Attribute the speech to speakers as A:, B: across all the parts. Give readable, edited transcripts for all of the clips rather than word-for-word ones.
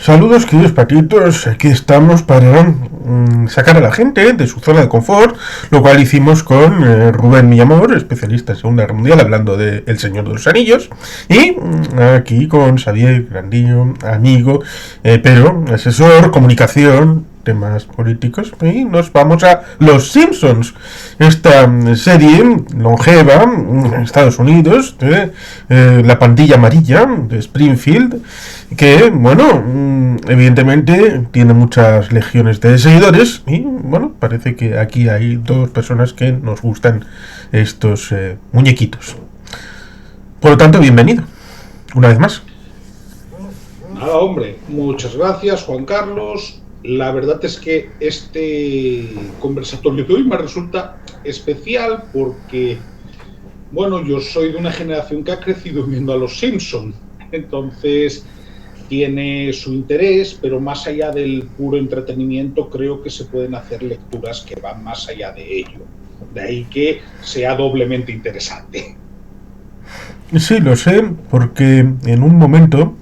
A: Saludos, queridos patitos. Aquí estamos para sacar a la gente de su zona de confort, lo cual hicimos con Rubén Millamor, especialista en Segunda Guerra Mundial, hablando de El Señor de los Anillos, y aquí con Xavier Grandillo, amigo, pero asesor, comunicación, temas políticos, y nos vamos a Los Simpsons, esta serie longeva en Estados Unidos, de la pandilla amarilla de Springfield, que, bueno, evidentemente tiene muchas legiones de seguidores y, bueno, parece que aquí hay dos personas que nos gustan estos muñequitos. Por lo tanto, bienvenido, una vez más.
B: Nada, hombre, muchas gracias, Juan Carlos. La verdad es que este conversatorio de hoy me resulta especial porque, bueno, yo soy de una generación que ha crecido viendo a los Simpson. Entonces, tiene su interés, pero más allá del puro entretenimiento, creo que se pueden hacer lecturas que van más allá de ello. De ahí que sea doblemente interesante.
A: Sí, lo sé, porque en un momento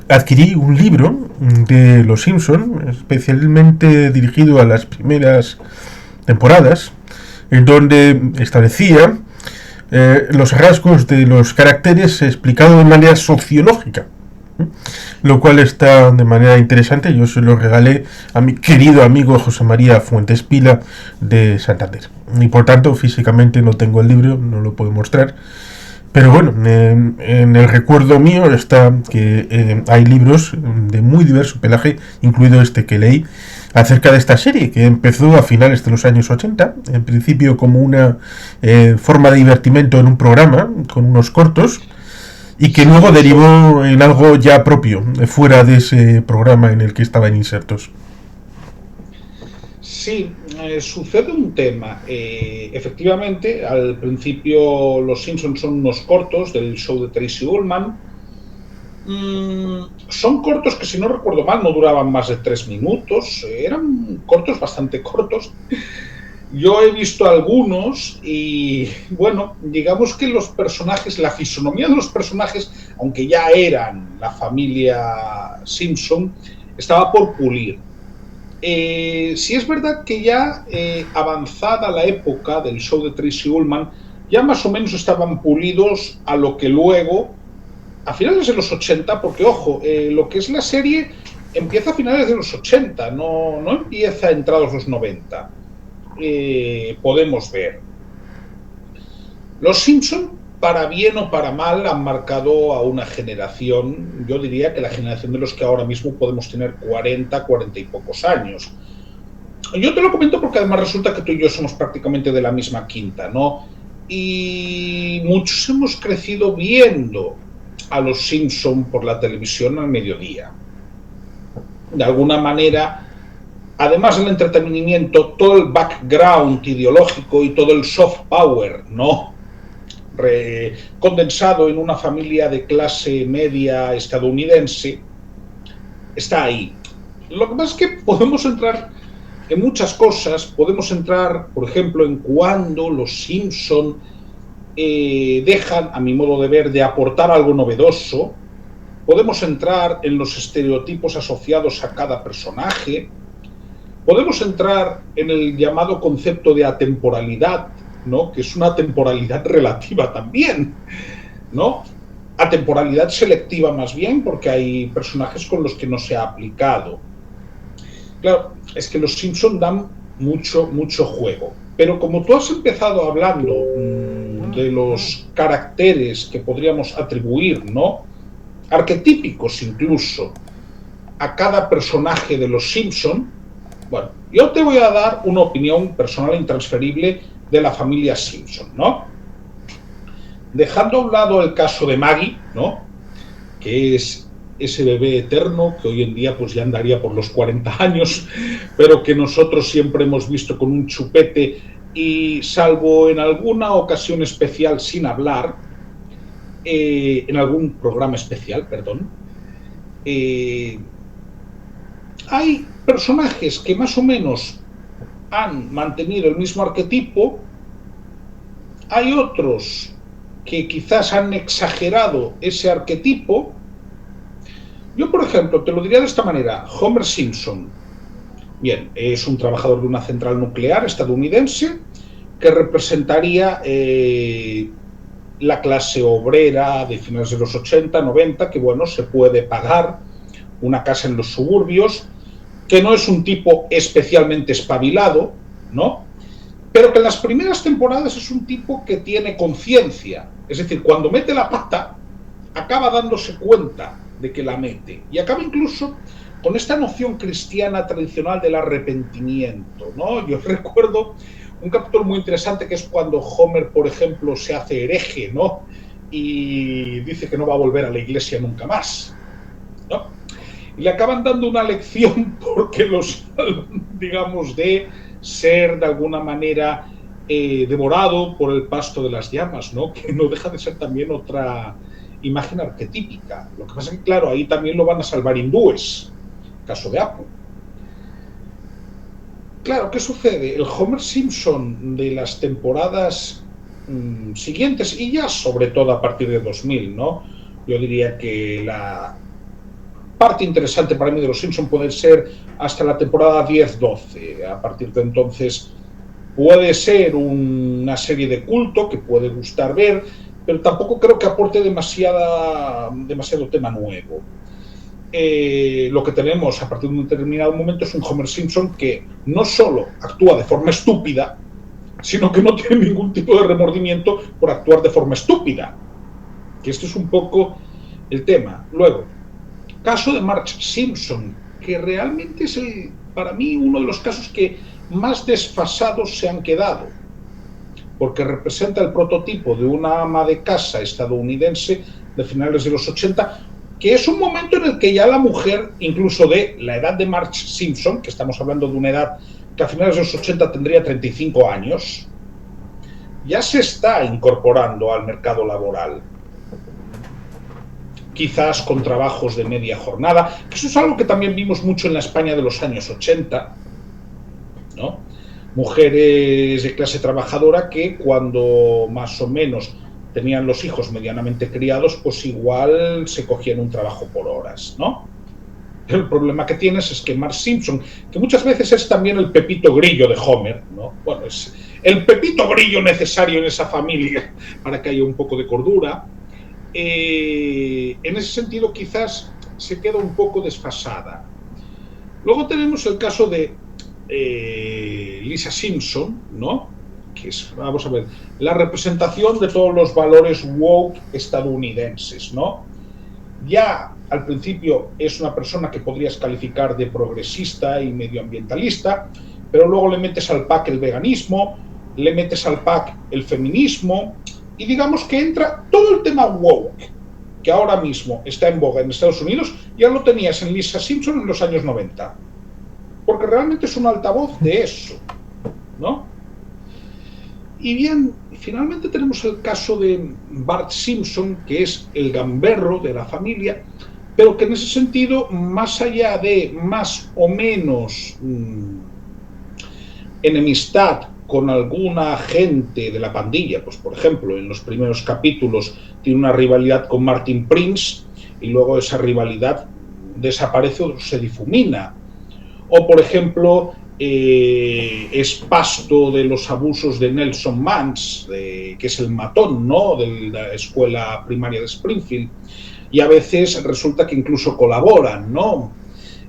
A: adquirí un libro de Los Simpson, especialmente dirigido a las primeras temporadas, en donde establecía los rasgos de los caracteres explicado de manera sociológica, lo cual está de manera interesante. Yo se lo regalé a mi querido amigo José María Fuentes Pila de Santander, y por tanto físicamente no tengo el libro, no lo puedo mostrar, pero bueno, en el recuerdo mío está que hay libros de muy diverso pelaje, incluido este que leí, acerca de esta serie, que empezó a finales de los años 80, en principio como una forma de divertimento en un programa, con unos cortos, y que luego
B: Sí,
A: derivó en algo ya propio, fuera de ese programa en el que estaban insertos.
B: sí, sucede un tema. Efectivamente, al principio los Simpsons son unos cortos del show de Tracy Ullman. Son cortos que, si no recuerdo mal, no duraban más de 3 minutos. Eran cortos bastante cortos. Yo he visto algunos y, bueno, digamos que los personajes, la fisonomía de los personajes, aunque ya eran la familia Simpson, estaba por pulir. Sí es verdad que ya avanzada la época del show de Tracy Ullman, ya más o menos estaban pulidos a lo que luego, a finales de los 80, porque ojo, lo que es la serie empieza a finales de los 80, no empieza entrados los 90. Podemos ver. Los Simpson, para bien o para mal, han marcado a una generación. Yo diría que la generación de los que ahora mismo podemos tener 40 y pocos años. Yo te lo comento porque además resulta que tú y yo somos prácticamente de la misma quinta, ¿no? Y muchos hemos crecido viendo a los Simpson por la televisión al mediodía. De alguna manera, además del entretenimiento, todo el background ideológico y todo el soft power, ¿no? Condensado en una familia de clase media estadounidense, está ahí. Lo que pasa es que podemos entrar en muchas cosas, podemos entrar, por ejemplo, en cuándo los Simpson dejan, a mi modo de ver, de aportar algo novedoso. Podemos entrar en los estereotipos asociados a cada personaje. Podemos entrar en el llamado concepto de atemporalidad, ¿no? Que es una temporalidad relativa también, ¿no? Atemporalidad selectiva más bien, porque hay personajes con los que no se ha aplicado. Claro, es que los Simpson dan mucho juego. Pero como tú has empezado hablando de los caracteres que podríamos atribuir, ¿no? Arquetípicos incluso, a cada personaje de los Simpson, bueno, yo te voy a dar una opinión personal e intransferible de la familia Simpson, ¿no? Dejando a un lado el caso de Maggie, ¿no? Que es ese bebé eterno que hoy en día pues ya andaría por los 40 años, pero que nosotros siempre hemos visto con un chupete y salvo en alguna ocasión especial sin hablar, en algún programa especial, perdón, eh, hay personajes que más o menos han mantenido el mismo arquetipo, hay otros que quizás han exagerado ese arquetipo, Yo, por ejemplo, te lo diría de esta manera. Homer Simpson, bien, es un trabajador de una central nuclear estadounidense que representaría la clase obrera de finales de los 80, 90, que bueno, se puede pagar una casa en los suburbios, que no es un tipo especialmente espabilado, ¿no? Pero que en las primeras temporadas es un tipo que tiene conciencia. Es decir, cuando mete la pata, acaba dándose cuenta de que la mete. Y acaba incluso con esta noción cristiana tradicional del arrepentimiento, ¿no? Yo recuerdo un capítulo muy interesante que es cuando Homer, por ejemplo, se hace hereje, ¿no? Y dice que no va a volver a la iglesia nunca más, ¿no? Y le acaban dando una lección porque los, digamos, de ser de alguna manera devorado por el pasto de las llamas, ¿no? Que no deja de ser también otra imagen arquetípica. Lo que pasa es que, claro, ahí también lo van a salvar hindúes, caso de Apu. Claro, ¿qué sucede? El Homer Simpson de las temporadas siguientes, y ya sobre todo a partir de 2000, ¿no? Yo diría que la parte interesante para mí de los Simpson puede ser hasta la temporada 10-12. A partir de entonces puede ser una serie de culto que puede gustar ver, pero tampoco creo que aporte demasiado tema nuevo. Lo que tenemos a partir de un determinado momento es un Homer Simpson que no solo actúa de forma estúpida, sino que no tiene ningún tipo de remordimiento por actuar de forma estúpida. Que esto es un poco el tema. Luego, caso de Marge Simpson, que realmente es para mí uno de los casos que más desfasados se han quedado, porque representa el prototipo de una ama de casa estadounidense de finales de los 80, que es un momento en el que ya la mujer, incluso de la edad de Marge Simpson, que estamos hablando de una edad que a finales de los 80 tendría 35 años, ya se está incorporando al mercado laboral. Quizás con trabajos de media jornada, que eso es algo que también vimos mucho en la España de los años 80, ¿no? Mujeres de clase trabajadora que cuando más o menos tenían los hijos medianamente criados, pues igual se cogían un trabajo por horas, ¿no? Pero el problema que tienes es que Marge Simpson, que muchas veces es también el pepito grillo de Homer, ¿no? Bueno, es el pepito grillo necesario en esa familia para que haya un poco de cordura. En ese sentido quizás se queda un poco desfasada. Luego tenemos el caso de Lisa Simpson, ¿no? Que es, vamos a ver, la representación de todos los valores woke estadounidenses, ¿no? Ya al principio es una persona que podrías calificar de progresista y medioambientalista, pero luego le metes al pack el veganismo, le metes al pack el feminismo, y digamos que entra todo el tema woke, que ahora mismo está en boga en Estados Unidos, ya lo tenías en Lisa Simpson en los años 90. Porque realmente es un altavoz de eso, ¿no? Y bien, finalmente tenemos el caso de Bart Simpson, que es el gamberro de la familia, pero que en ese sentido, más allá de más o menos enemistad con alguna gente de la pandilla, pues por ejemplo, en los primeros capítulos tiene una rivalidad con Martin Prince y luego esa rivalidad desaparece o se difumina. O por ejemplo, es pasto de los abusos de Nelson Mans, que es el matón, ¿no?, de la escuela primaria de Springfield, y a veces resulta que incluso colaboran, ¿no?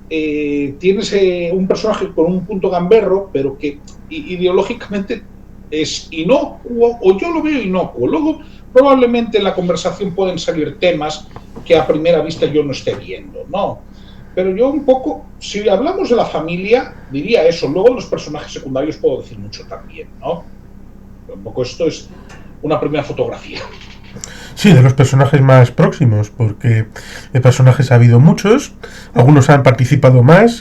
B: Tienes un personaje con un punto gamberro, pero que ideológicamente es inocuo, o yo lo veo inocuo. Luego probablemente en la conversación pueden salir temas que a primera vista yo no esté viendo, ¿no? Pero yo un poco, si hablamos de la familia, diría eso. Luego de los personajes secundarios puedo decir mucho también, ¿no? Pero un poco esto es una primera fotografía.
A: Sí, de los personajes más próximos, porque de personajes ha habido muchos, algunos han participado más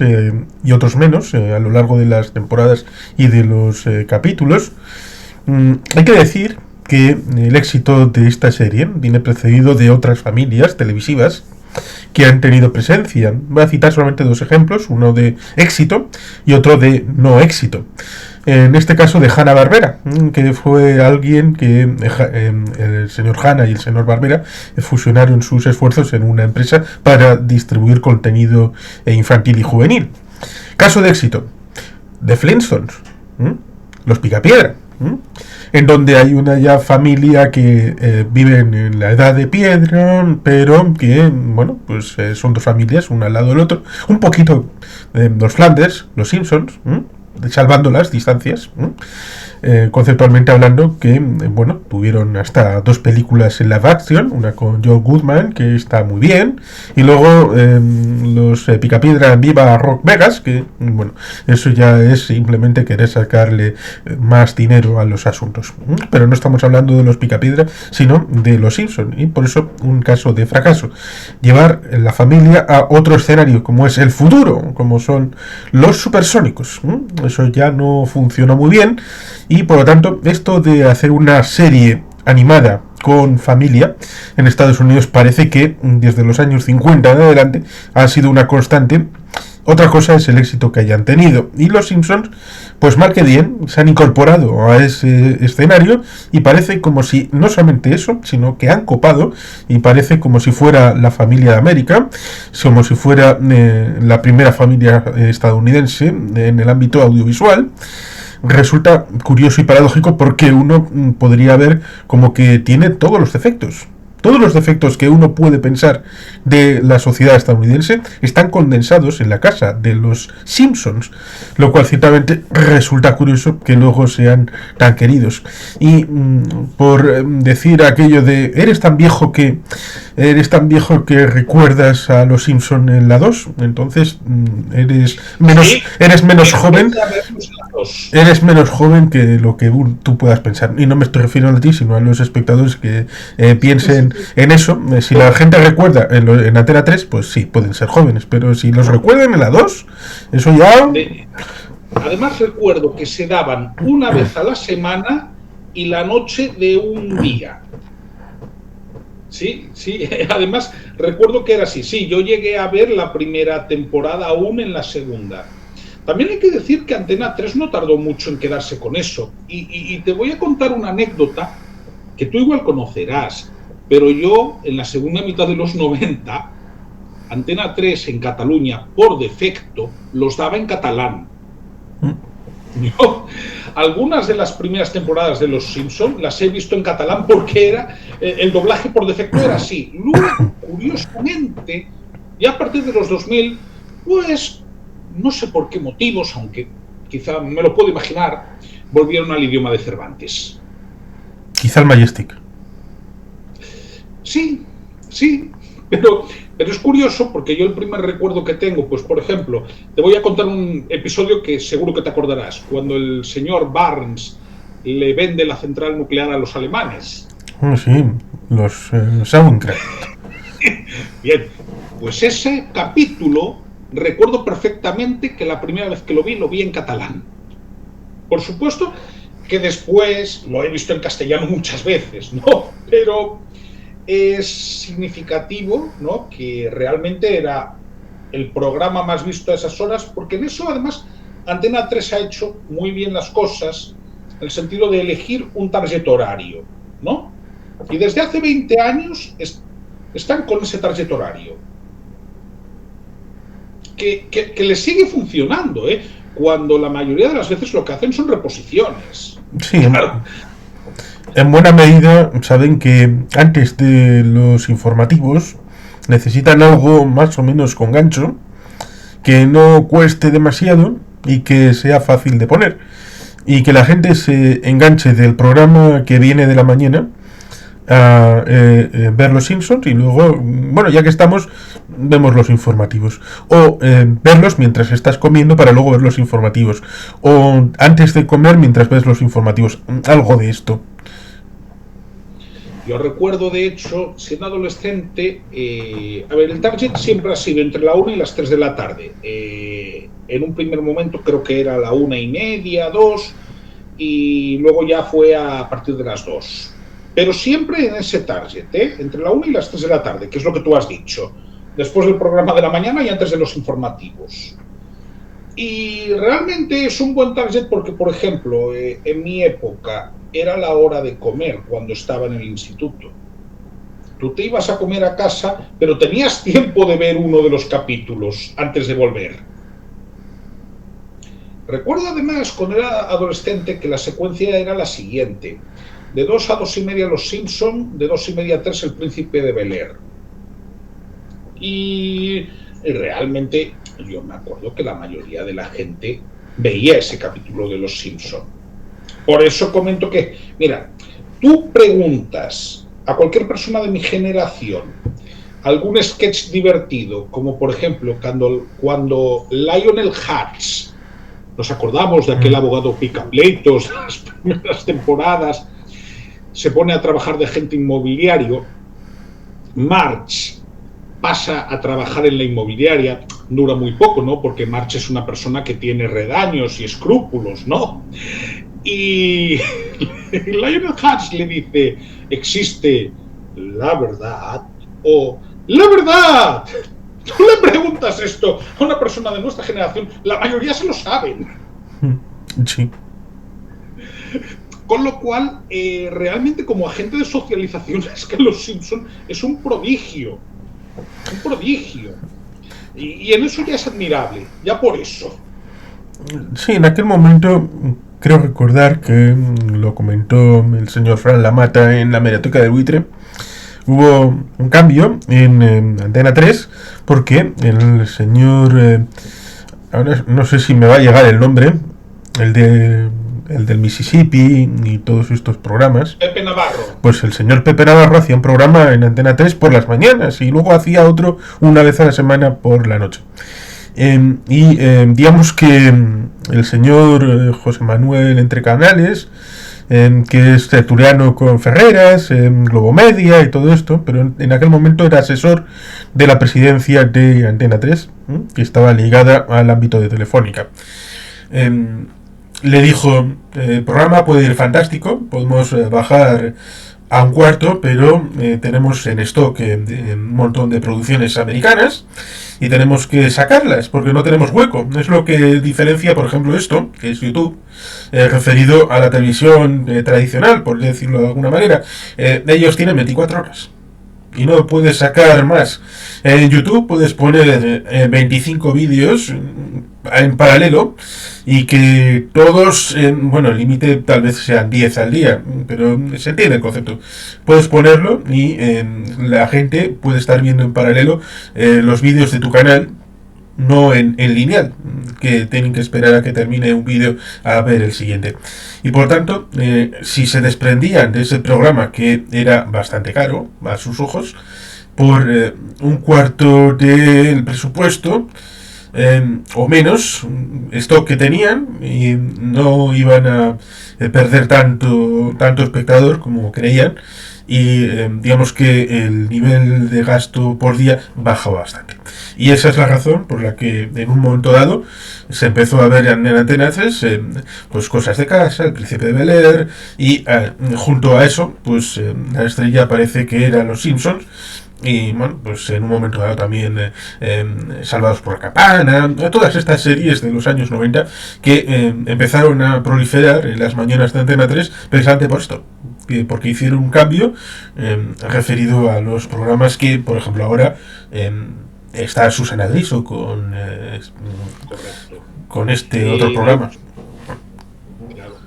A: y otros menos a lo largo de las temporadas y de los capítulos. Hay que decir que el éxito de esta serie viene precedido de otras familias televisivas que han tenido presencia. Voy a citar solamente dos ejemplos, uno de éxito y otro de no éxito. En este caso de Hanna-Barbera, que fue alguien que el señor Hanna y el señor Barbera fusionaron sus esfuerzos en una empresa para distribuir contenido infantil y juvenil. Caso de éxito, The Flintstones, Los Picapiedra, en donde hay una ya familia que viven en la edad de piedra, pero que, bueno, pues son dos familias, una al lado del otro, un poquito los Flanders, los Simpsons, salvando las distancias, conceptualmente hablando, que bueno, tuvieron hasta 2 películas en live action, una con Joel Goodman, que está muy bien, y luego los Picapiedra Viva Rock Vegas, que bueno, eso ya es simplemente querer sacarle más dinero a los asuntos, pero no estamos hablando de los Picapiedra, sino de los Simpson, y por eso un caso de fracaso, llevar la familia a otro escenario, como es el futuro, como son los supersónicos. Eso ya no funciona muy bien, y por lo tanto esto de hacer una serie animada con familia en Estados Unidos parece que desde los años 50 en adelante ha sido una constante. Otra cosa es el éxito que hayan tenido, y los Simpsons, pues mal que bien, se han incorporado a ese escenario, y parece como si no solamente eso, sino que han copado, y parece como si fuera la familia de América, como si fuera la primera familia estadounidense en el ámbito audiovisual. Resulta curioso y paradójico porque uno podría ver como que tiene todos los defectos. Todos los defectos que uno puede pensar de la sociedad estadounidense están condensados en la casa de los Simpsons, lo cual ciertamente resulta curioso que luego sean tan queridos. Y por decir aquello de eres tan viejo que recuerdas a los Simpsons en la 2, entonces eres menos joven. Eres menos joven que lo que tú puedas pensar. Y no me estoy refiriendo a ti, sino a los espectadores que piensen en eso. Si la gente recuerda en Antena 3, pues sí, pueden ser jóvenes. Pero si los recuerdan en la 2, eso ya...
B: Además recuerdo que se daban una vez a la semana y la noche de un día. Sí, además recuerdo que era así. Sí, yo llegué a ver la primera temporada aún en la segunda. También hay que decir que Antena 3 no tardó mucho en quedarse con eso. Y te voy a contar una anécdota que tú igual conocerás, pero yo en la segunda mitad de los 90, Antena 3 en Cataluña, por defecto, los daba en catalán. Yo algunas de las primeras temporadas de Los Simpson las he visto en catalán porque era el doblaje por defecto era así. Luego, curiosamente, ya a partir de los 2000, pues no sé por qué motivos, aunque quizá me lo puedo imaginar, volvieron al idioma de Cervantes.
A: Quizá el Majestic.
B: Sí, pero es curioso porque yo el primer recuerdo que tengo, pues por ejemplo, te voy a contar un episodio que seguro que te acordarás, cuando el señor Barnes le vende la central nuclear a los alemanes.
A: Sí, los Sauerkraut.
B: Bien, pues ese capítulo recuerdo perfectamente que la primera vez que lo vi en catalán. Por supuesto que después lo he visto en castellano muchas veces, ¿no? Pero es significativo, ¿no?, que realmente era el programa más visto a esas horas, porque en eso además Antena 3 ha hecho muy bien las cosas en el sentido de elegir un target horario, ¿no? Y desde hace 20 años están con ese target horario que les sigue funcionando, cuando la mayoría de las veces lo que hacen son reposiciones.
A: Sí, claro. En buena medida saben que antes de los informativos necesitan algo más o menos con gancho, que no cueste demasiado y que sea fácil de poner, y que la gente se enganche del programa que viene de la mañana a ver los Simpsons, y luego, bueno, ya que estamos, vemos los informativos, o verlos mientras estás comiendo para luego ver los informativos, o antes de comer mientras ves los informativos, algo de esto.
B: Yo recuerdo, de hecho, siendo adolescente, a ver, el target siempre ha sido entre la 1 y las 3 de la tarde. En un primer momento creo que era la 1:30, 2, y luego ya fue a partir de las 2. Pero siempre en ese target, entre la 1 y las 3 de la tarde, que es lo que tú has dicho, después del programa de la mañana y antes de los informativos. Y realmente es un buen target porque, por ejemplo, en mi época era la hora de comer cuando estaba en el instituto. Tú te ibas a comer a casa, pero tenías tiempo de ver uno de los capítulos antes de volver. Recuerdo además cuando era adolescente que la secuencia era la siguiente. De 2 a 2 y media Los Simpson, de 2 y media a 3 El Príncipe de Bel-Air. Y realmente yo me acuerdo que la mayoría de la gente veía ese capítulo de Los Simpson. Por eso comento que, mira, tú preguntas a cualquier persona de mi generación algún sketch divertido, como por ejemplo cuando Lionel Hutz, nos acordamos de aquel abogado picapleitos de las primeras temporadas, se pone a trabajar de agente inmobiliario, Marge pasa a trabajar en la inmobiliaria, dura muy poco, ¿no? Porque Marge es una persona que tiene redaños y escrúpulos, ¿no? Y Lionel Hutz le dice, existe la verdad o la verdad. Tú le preguntas esto a una persona de nuestra generación, la mayoría se lo saben.
A: Sí.
B: Con lo cual, realmente como agente de socialización es que Los Simpson es un prodigio. Un prodigio. Y en eso ya es admirable, ya por eso.
A: Sí, en aquel momento creo recordar que lo comentó el señor Fran Lamata en la Mediateca del Buitre. Hubo un cambio en Antena 3 porque el señor, ahora no sé si me va a llegar el nombre, el del Mississippi y todos estos programas.
B: Pepe Navarro.
A: Pues el señor Pepe Navarro hacía un programa en Antena 3 por las mañanas y luego hacía otro una vez a la semana por la noche. Digamos que el señor José Manuel Entre Canales, que es tertuliano con Ferreras, Globo Media y todo esto, pero en aquel momento era asesor de la presidencia de Antena 3, que estaba ligada al ámbito de Telefónica. Le dijo, el programa puede ir fantástico, podemos bajar a un cuarto, pero tenemos en stock un montón de producciones americanas y tenemos que sacarlas porque no tenemos hueco. Es lo que diferencia, por ejemplo, esto, que es YouTube, referido a la televisión tradicional, por decirlo de alguna manera. Ellos tienen 24 horas y no puedes sacar más. En YouTube puedes poner 25 vídeos en paralelo y que todos, bueno, el límite tal vez sean 10 al día, pero se entiende el concepto. Puedes ponerlo y la gente puede estar viendo en paralelo los vídeos de tu canal, no en lineal, que tienen que esperar a que termine un vídeo a ver el siguiente. Y por tanto, si se desprendían de ese programa, que era bastante caro a sus ojos, por un cuarto del presupuesto, o menos, stock que tenían, y no iban a perder tanto espectador como creían, y digamos que el nivel de gasto por día baja bastante. Y esa es la razón por la que en un momento dado se empezó a ver en Antena 3 pues Cosas de Casa, El Príncipe de Bel-Air, y junto a eso pues la estrella parece que eran Los Simpsons. Y bueno, pues en un momento dado también Salvados por la Campana, todas estas series de los años 90 que empezaron a proliferar en las mañanas de Antena 3 precisamente por esto, porque hicieron un cambio referido a los programas que, por ejemplo, ahora está Susana Griso con este otro programa.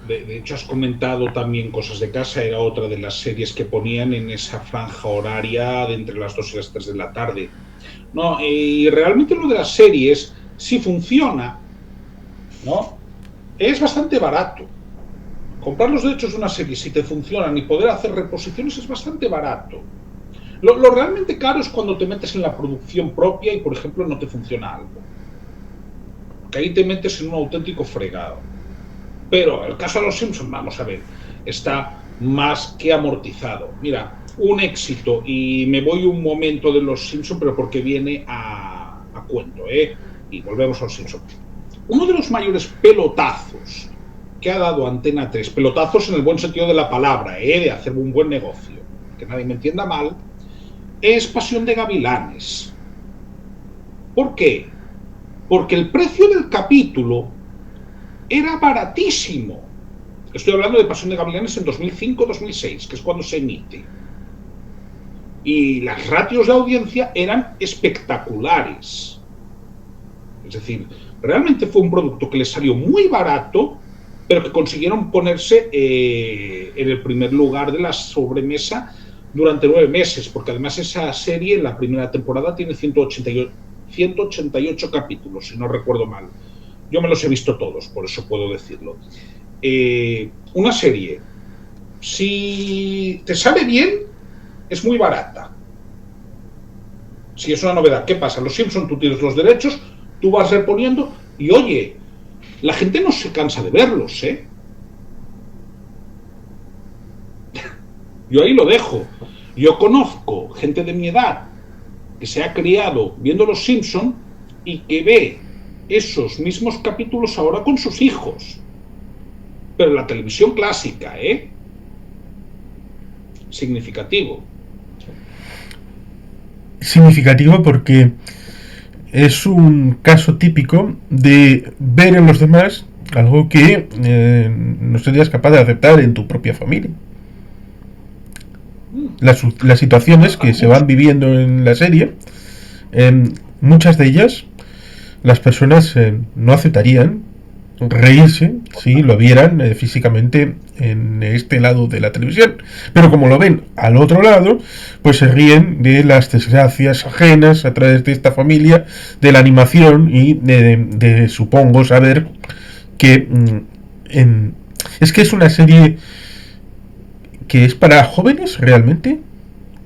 B: De hecho, has comentado también Cosas de Casa, era otra de las series que ponían en esa franja horaria de entre las 2 y las 3 de la tarde. No, y realmente lo de las series sí funciona, ¿no? Es bastante barato. Comprar los derechos de una serie, si te funcionan y poder hacer reposiciones, es bastante barato. Lo realmente caro es cuando te metes en la producción propia y, por ejemplo, no te funciona algo. Que ahí te metes en un auténtico fregado. Pero el caso de Los Simpsons, vamos a ver, está más que amortizado. Mira, un éxito, y me voy un momento de Los Simpsons, pero porque viene a cuento, y volvemos a Los Simpsons. Uno de los mayores pelotazos que ha dado Antena 3, pelotazos en el buen sentido de la palabra, de hacer un buen negocio, que nadie me entienda mal, es Pasión de Gavilanes. ¿Por qué? porque el precio del capítulo era baratísimo. Estoy hablando de Pasión de Gavilanes en 2005-2006, que es cuando se emite. Y las ratios de audiencia eran espectaculares. Es decir, realmente fue un producto que les salió muy barato, pero que consiguieron ponerse en el primer lugar de la sobremesa durante 9 meses, porque además esa serie, en la primera temporada, tiene 188 capítulos, si no recuerdo mal. Yo me los he visto todos, por eso puedo decirlo. Una serie, si te sale bien, es muy barata. Si es una novedad, ¿qué pasa? Los Simpson, tú tienes los derechos, tú vas reponiendo y, oye, la gente no se cansa de verlos, ¿eh? Yo ahí lo dejo. Yo conozco gente de mi edad que se ha criado viendo los Simpson y que ve esos mismos capítulos ahora con sus hijos. Pero la televisión clásica, ¿eh? Significativo.
A: Significativo porque es un caso típico de ver en los demás algo que no serías capaz de aceptar en tu propia familia. Las situaciones que se van viviendo en la serie, muchas de ellas las personas no aceptarían reírse si lo vieran físicamente en este lado de la televisión, pero como lo ven al otro lado, pues se ríen de las desgracias ajenas a través de esta familia, de la animación y de supongo saber que es que es una serie que es para jóvenes realmente,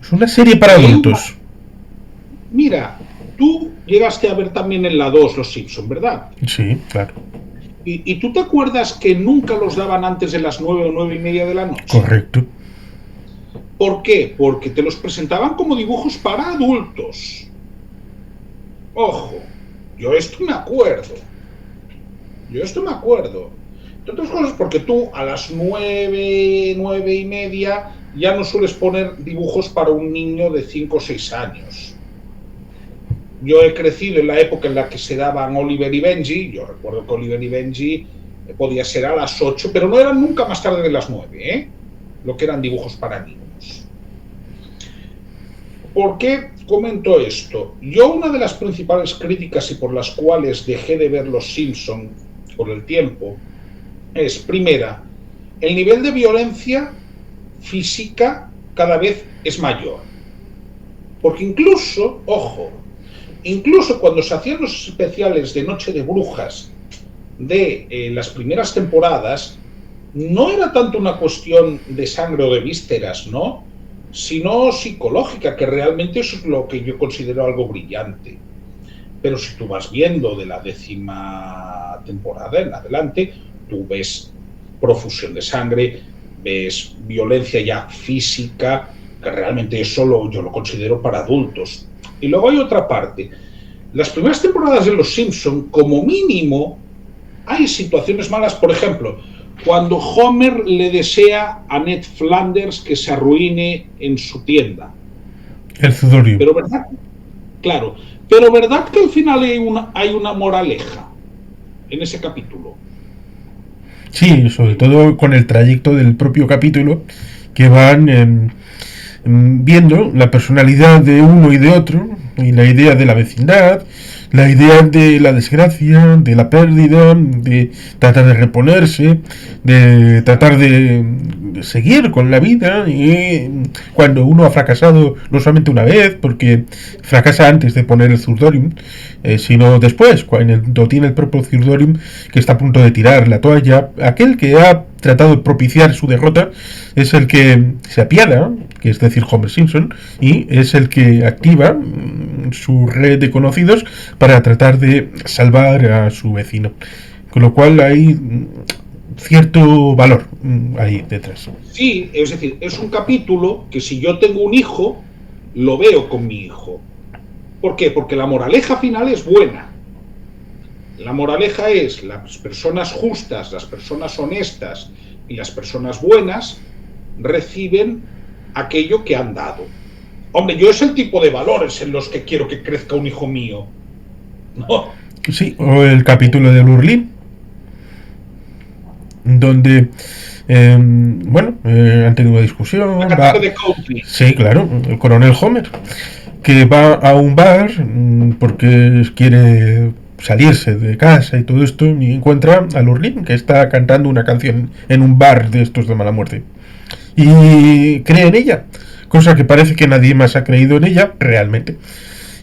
A: es una serie para adultos.
B: Mira, tú llegaste a ver también en la 2 Los Simpson, ¿verdad?
A: Sí, claro.
B: ¿Y tú te acuerdas que nunca los daban antes de las 9 o 9:30 de la noche?
A: Correcto.
B: ¿Por qué? Porque te los presentaban como dibujos para adultos. Ojo, yo esto me acuerdo. Entre otras cosas porque tú a las 9:30 ya no sueles poner dibujos para un niño de 5 o 6 años. Yo he crecido en la época en la que se daban Oliver y Benji. Yo recuerdo que Oliver y Benji podía ser a las 8, pero no eran nunca más tarde de las 9, ¿eh? Lo que eran dibujos para niños. ¿Por qué comento esto? Yo, una de las principales críticas y por las cuales dejé de ver Los Simpson por el tiempo es, primera, el nivel de violencia física cada vez es mayor. Porque incluso, ojo, incluso cuando se hacían los especiales de Noche de Brujas de las primeras temporadas, no era tanto una cuestión de sangre o de vísceras, ¿no? Sino psicológica, que realmente eso es lo que yo considero algo brillante. Pero si tú vas viendo de la 10ª temporada en adelante, tú ves profusión de sangre, ves violencia ya física, que realmente eso yo lo considero para adultos. Y luego hay otra parte. Las primeras temporadas de Los Simpson, como mínimo, hay situaciones malas. Por ejemplo, cuando Homer le desea a Ned Flanders que se arruine en su tienda.
A: El Sudorium.
B: Pero verdad, claro, pero verdad que al final hay una moraleja en ese capítulo.
A: Sí, sobre todo con el trayecto del propio capítulo, que van viendo la personalidad de uno y de otro, y la idea de la vecindad, la idea de la desgracia, de la pérdida, de tratar de reponerse, de tratar de seguir con la vida, y cuando uno ha fracasado no solamente una vez, porque fracasa antes de poner el Zurdorium, sino después, cuando tiene el propio Zurdorium que está a punto de tirar la toalla, aquel que ha tratado de propiciar su derrota es el que se apiada, que es decir Homer Simpson, y es el que activa su red de conocidos para tratar de salvar a su vecino, con lo cual hay cierto valor ahí detrás.
B: Sí, es decir, es un capítulo que si yo tengo un hijo, lo veo con mi hijo. ¿Por qué? Porque la moraleja final es buena. La moraleja es: las personas justas, las personas honestas y las personas buenas reciben aquello que han dado. Hombre, yo es el tipo de valores en los que quiero que crezca un hijo mío, ¿no?
A: Sí, o el capítulo de Lurleen, donde, han tenido una
B: La
A: discusión,
B: cantante
A: va...
B: de country.
A: Sí, claro, el coronel Homer, que va a un bar porque quiere salirse de casa y todo esto, y encuentra a Lurleen, que está cantando una canción en un bar de estos de mala muerte. Y cree en ella, cosa que parece que nadie más ha creído en ella realmente.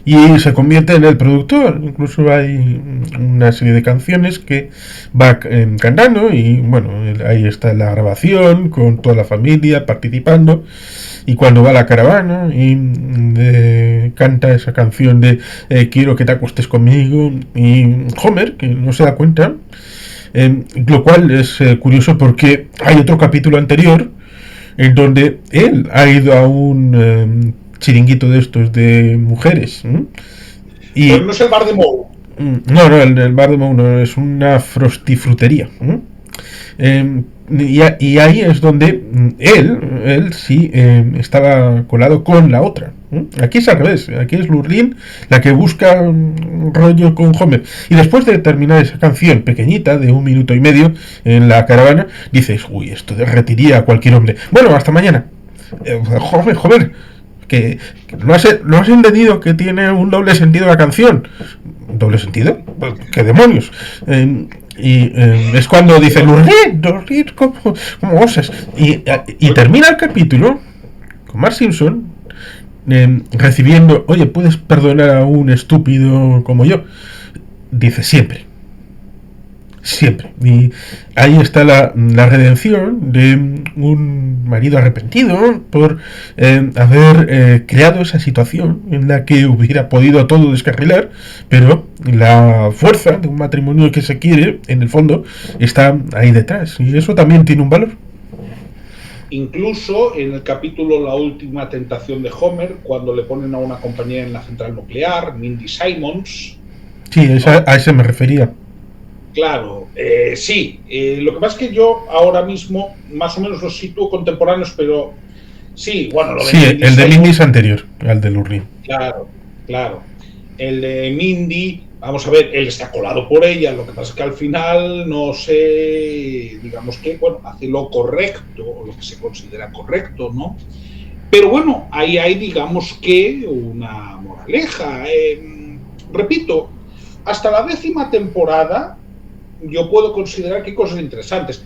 A: Y se convierte en el productor. Incluso hay una serie de canciones que va cantando y bueno, ahí está la grabación con toda la familia participando. Y cuando va a la caravana y canta esa canción de quiero que te acuestes conmigo, y Homer, que no se da cuenta, lo cual es curioso porque hay otro capítulo anterior en donde él ha ido a un chiringuito de estos de mujeres.
B: Pero
A: Y
B: no es el bar de Moe.
A: no, el bar de Mau no, es una frostifrutería. Y ahí es donde él sí estaba colado con la otra. Aquí es al revés, aquí es Lurleen la que busca un rollo con Homer. Y después de terminar esa canción pequeñita de 1 minuto y medio en la caravana, dices, uy, esto derretiría a cualquier hombre. Bueno, hasta mañana. Homer, que no has entendido que tiene un doble sentido la canción. ¿Doble sentido? ¿Qué demonios? Es cuando dice Lurleen, ¿cómo osas? Y termina el capítulo con Mark Simpson recibiendo, oye, ¿puedes perdonar a un estúpido como yo? Dice siempre. Siempre. Y ahí está la redención de un marido arrepentido por haber creado esa situación en la que hubiera podido todo descarrilar, pero la fuerza de un matrimonio que se quiere, en el fondo, está ahí detrás. Y eso también tiene un valor.
B: Incluso en el capítulo La última tentación de Homer, cuando le ponen a una compañera en la central nuclear, Mindy Simons.
A: Sí,
B: ¿No?
A: a ese me refería.
B: Claro, sí. Lo que pasa es que yo ahora mismo más o menos los sitúo contemporáneos, pero sí, bueno, lo de
A: Sí,
B: Mindy
A: el de Mindy
B: Simons,
A: es anterior al de Lurleen.
B: claro, claro. El de Mindy, vamos a ver, él está colado por ella, lo que pasa es que al final no sé, digamos que, bueno, hace lo correcto, o lo que se considera correcto, ¿no? Pero bueno, ahí hay, digamos que, una moraleja. Repito, hasta la 10ª temporada yo puedo considerar que hay cosas interesantes.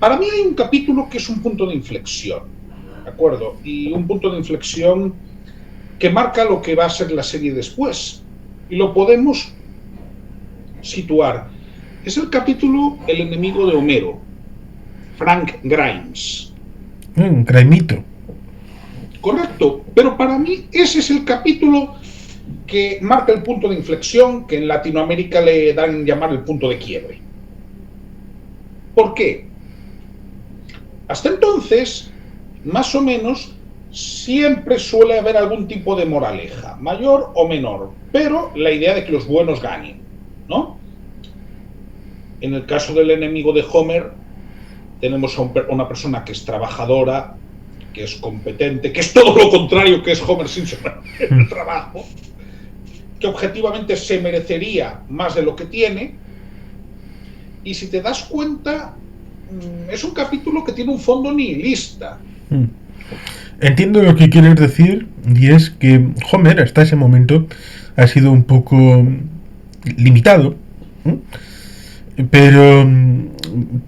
B: Para mí hay un capítulo que es un punto de inflexión, ¿de acuerdo? Y un punto de inflexión que marca lo que va a ser la serie después. Y lo podemos situar. Es el capítulo El enemigo de Homero, Frank Grimes.
A: Un crimito.
B: Correcto, pero para mí ese es el capítulo que marca el punto de inflexión, que en Latinoamérica le dan llamar el punto de quiebre. ¿Por qué? Hasta entonces, más o menos, siempre suele haber algún tipo de moraleja, mayor o menor, pero la idea de que los buenos ganen, ¿no? En el caso del enemigo de Homer, tenemos a una persona que es trabajadora, que es competente, que es todo lo contrario que es Homer Simpson en el trabajo, que objetivamente se merecería más de lo que tiene. Y si te das cuenta, es un capítulo que tiene un fondo nihilista.
A: Entiendo lo que quieres decir, y es que Homer hasta ese momento ha sido un poco limitado, pero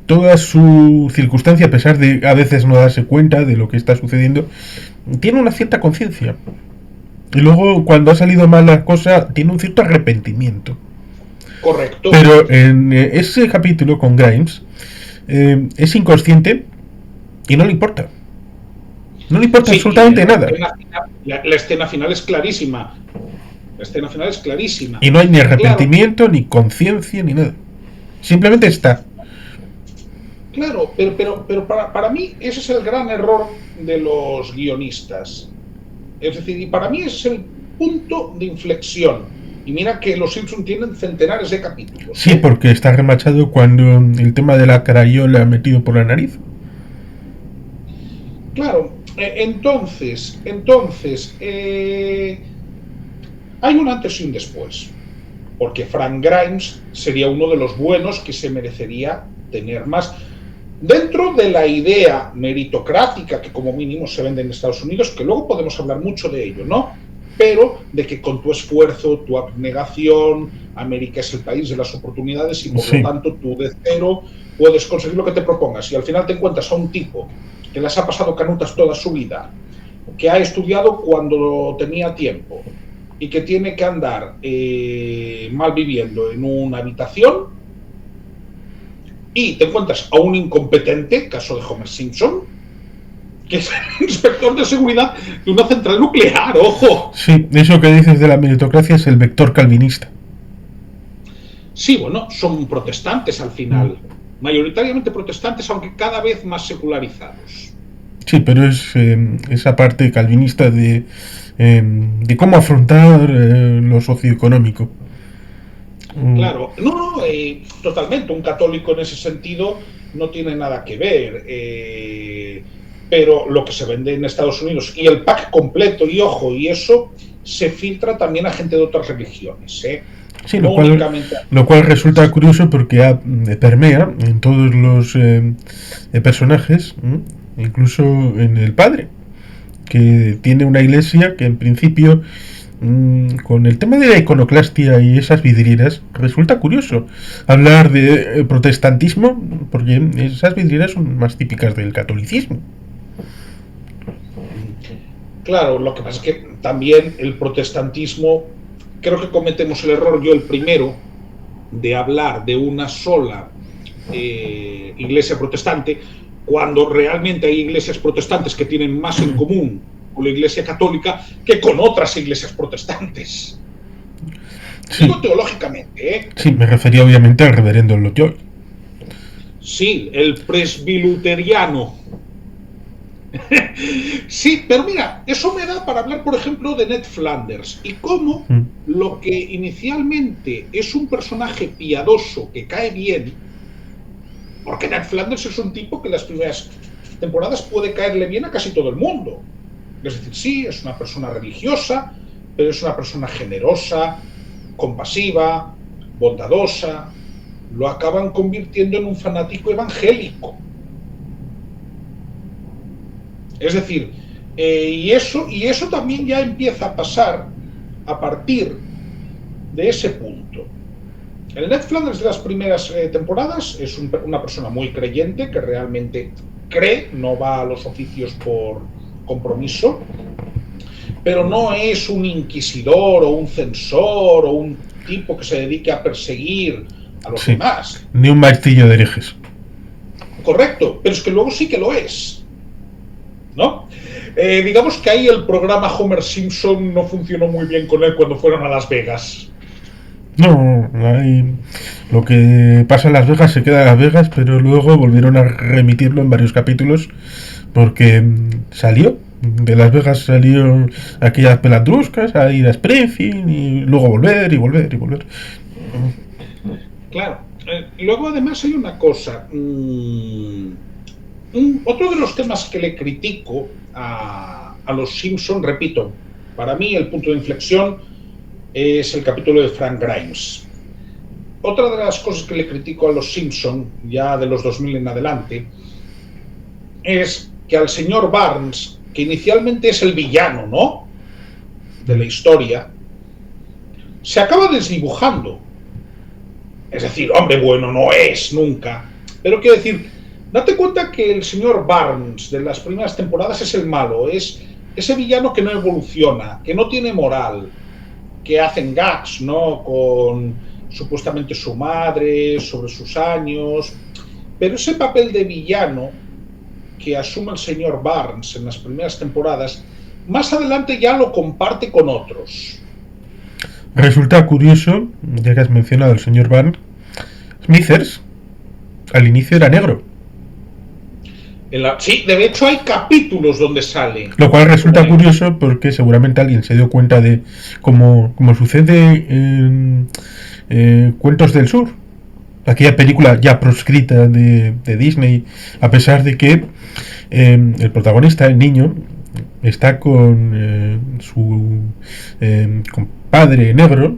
A: toda su circunstancia, a pesar de a veces no darse cuenta de lo que está sucediendo, tiene una cierta conciencia. Y luego, cuando ha salido mal la cosa, tiene un cierto arrepentimiento.
B: Correcto.
A: Pero en ese capítulo con Grimes, es inconsciente y no le importa. No le importa
B: Sí,
A: absolutamente nada.
B: La escena final es clarísima. La escena final es clarísima.
A: Y no hay ni
B: Claro,
A: arrepentimiento, ni conciencia, ni nada. Simplemente está.
B: claro, pero para mí ese es el gran error de los guionistas. Es decir, y para mí ese es el punto de inflexión. Y mira que los Simpsons tienen centenares de capítulos.
A: Sí, porque está remachado cuando el tema de la carayola ha metido por la nariz.
B: Claro, entonces, hay un antes y un después. porque Frank Grimes sería uno de los buenos que se merecería tener más. Dentro de la idea meritocrática que como mínimo se vende en Estados Unidos, que luego podemos hablar mucho de ello, ¿no? Pero de que con tu esfuerzo, tu abnegación, América es el país de las oportunidades y por
A: Sí.
B: lo tanto tú de cero puedes conseguir lo que te propongas. Y al final te encuentras a un tipo que las ha pasado canutas toda su vida, que ha estudiado cuando tenía tiempo y que tiene que andar mal viviendo en una habitación, y te encuentras a un incompetente, caso de Homer Simpson, que es el inspector de seguridad de una central nuclear, ojo.
A: Sí, eso que dices de la meritocracia es el vector calvinista.
B: Sí, bueno, son protestantes al final, mayoritariamente protestantes, aunque cada vez más secularizados.
A: Sí, pero es esa parte calvinista de cómo afrontar lo socioeconómico.
B: Claro, no, totalmente, un católico en ese sentido no tiene nada que ver, pero lo que se vende en Estados Unidos y el pack completo, y ojo, y eso se filtra también a gente de otras religiones,
A: Sí,
B: no únicamente.
A: lo cual resulta curioso porque permea en todos los personajes, incluso en el padre, que tiene una iglesia que en principio, con el tema de la iconoclastia y esas vidrieras, resulta curioso hablar de protestantismo, porque esas vidrieras son más típicas del catolicismo.
B: Claro, lo que pasa es que también el protestantismo, creo que cometemos el error, yo el primero, de hablar de una sola iglesia protestante, cuando realmente hay iglesias protestantes que tienen más en común con la iglesia católica que con otras iglesias protestantes.
A: Sí,
B: Digo teológicamente, ¿eh?
A: sí, me refería obviamente al reverendo Loyola.
B: Sí, el presbiluteriano. Sí, pero mira, eso me da para hablar, por ejemplo, de Ned Flanders y cómo lo que inicialmente es un personaje piadoso que cae bien, porque Ned Flanders es un tipo que en las primeras temporadas puede caerle bien a casi todo el mundo. Es decir, sí, es una persona religiosa, pero es una persona generosa, compasiva, bondadosa. Lo acaban convirtiendo en un fanático evangélico. Es decir, y eso también ya empieza a pasar a partir de ese punto. El Ned Flanders de las primeras temporadas es una persona muy creyente que realmente cree, no va a los oficios por compromiso, pero no es un inquisidor o un censor o un tipo que se dedique a perseguir a los
A: Sí,
B: demás.
A: ni un martillo de herejes.
B: Correcto, pero es que luego sí que lo es, ¿no? Digamos que ahí el programa Homer Simpson no funcionó muy bien con él cuando fueron a Las Vegas.
A: No, lo que pasa en Las Vegas se queda en Las Vegas, pero luego volvieron a remitirlo en varios capítulos porque salió. De Las Vegas salieron aquellas pelandruscas a ir a Springfield y luego volver y volver y volver.
B: Claro. Luego además hay una cosa. Otro de los temas que le critico a los Simpson, repito, para mí el punto de inflexión es el capítulo de Frank Grimes. Otra de las cosas que le critico a los Simpson, ya de los 2000 en adelante, es que al señor Barnes, que inicialmente es el villano, ¿no?, de la historia, se acaba desdibujando. Es decir, hombre bueno no es nunca. Pero quiero decir, date cuenta que el señor Barnes de las primeras temporadas es el malo, es ese villano que no evoluciona, que no tiene moral, que hacen gags, ¿no?, con supuestamente su madre, sobre sus años. Pero ese papel de villano que asume el señor Barnes en las primeras temporadas, más adelante ya lo comparte con otros.
A: Resulta curioso, ya que has mencionado al señor Barnes, Smithers al inicio era negro.
B: Sí, de hecho hay capítulos donde sale.
A: Lo cual resulta curioso porque seguramente alguien se dio cuenta de, como sucede en Cuentos del Sur, aquella película ya proscrita de Disney, a pesar de que el protagonista, el niño, está con su compadre negro,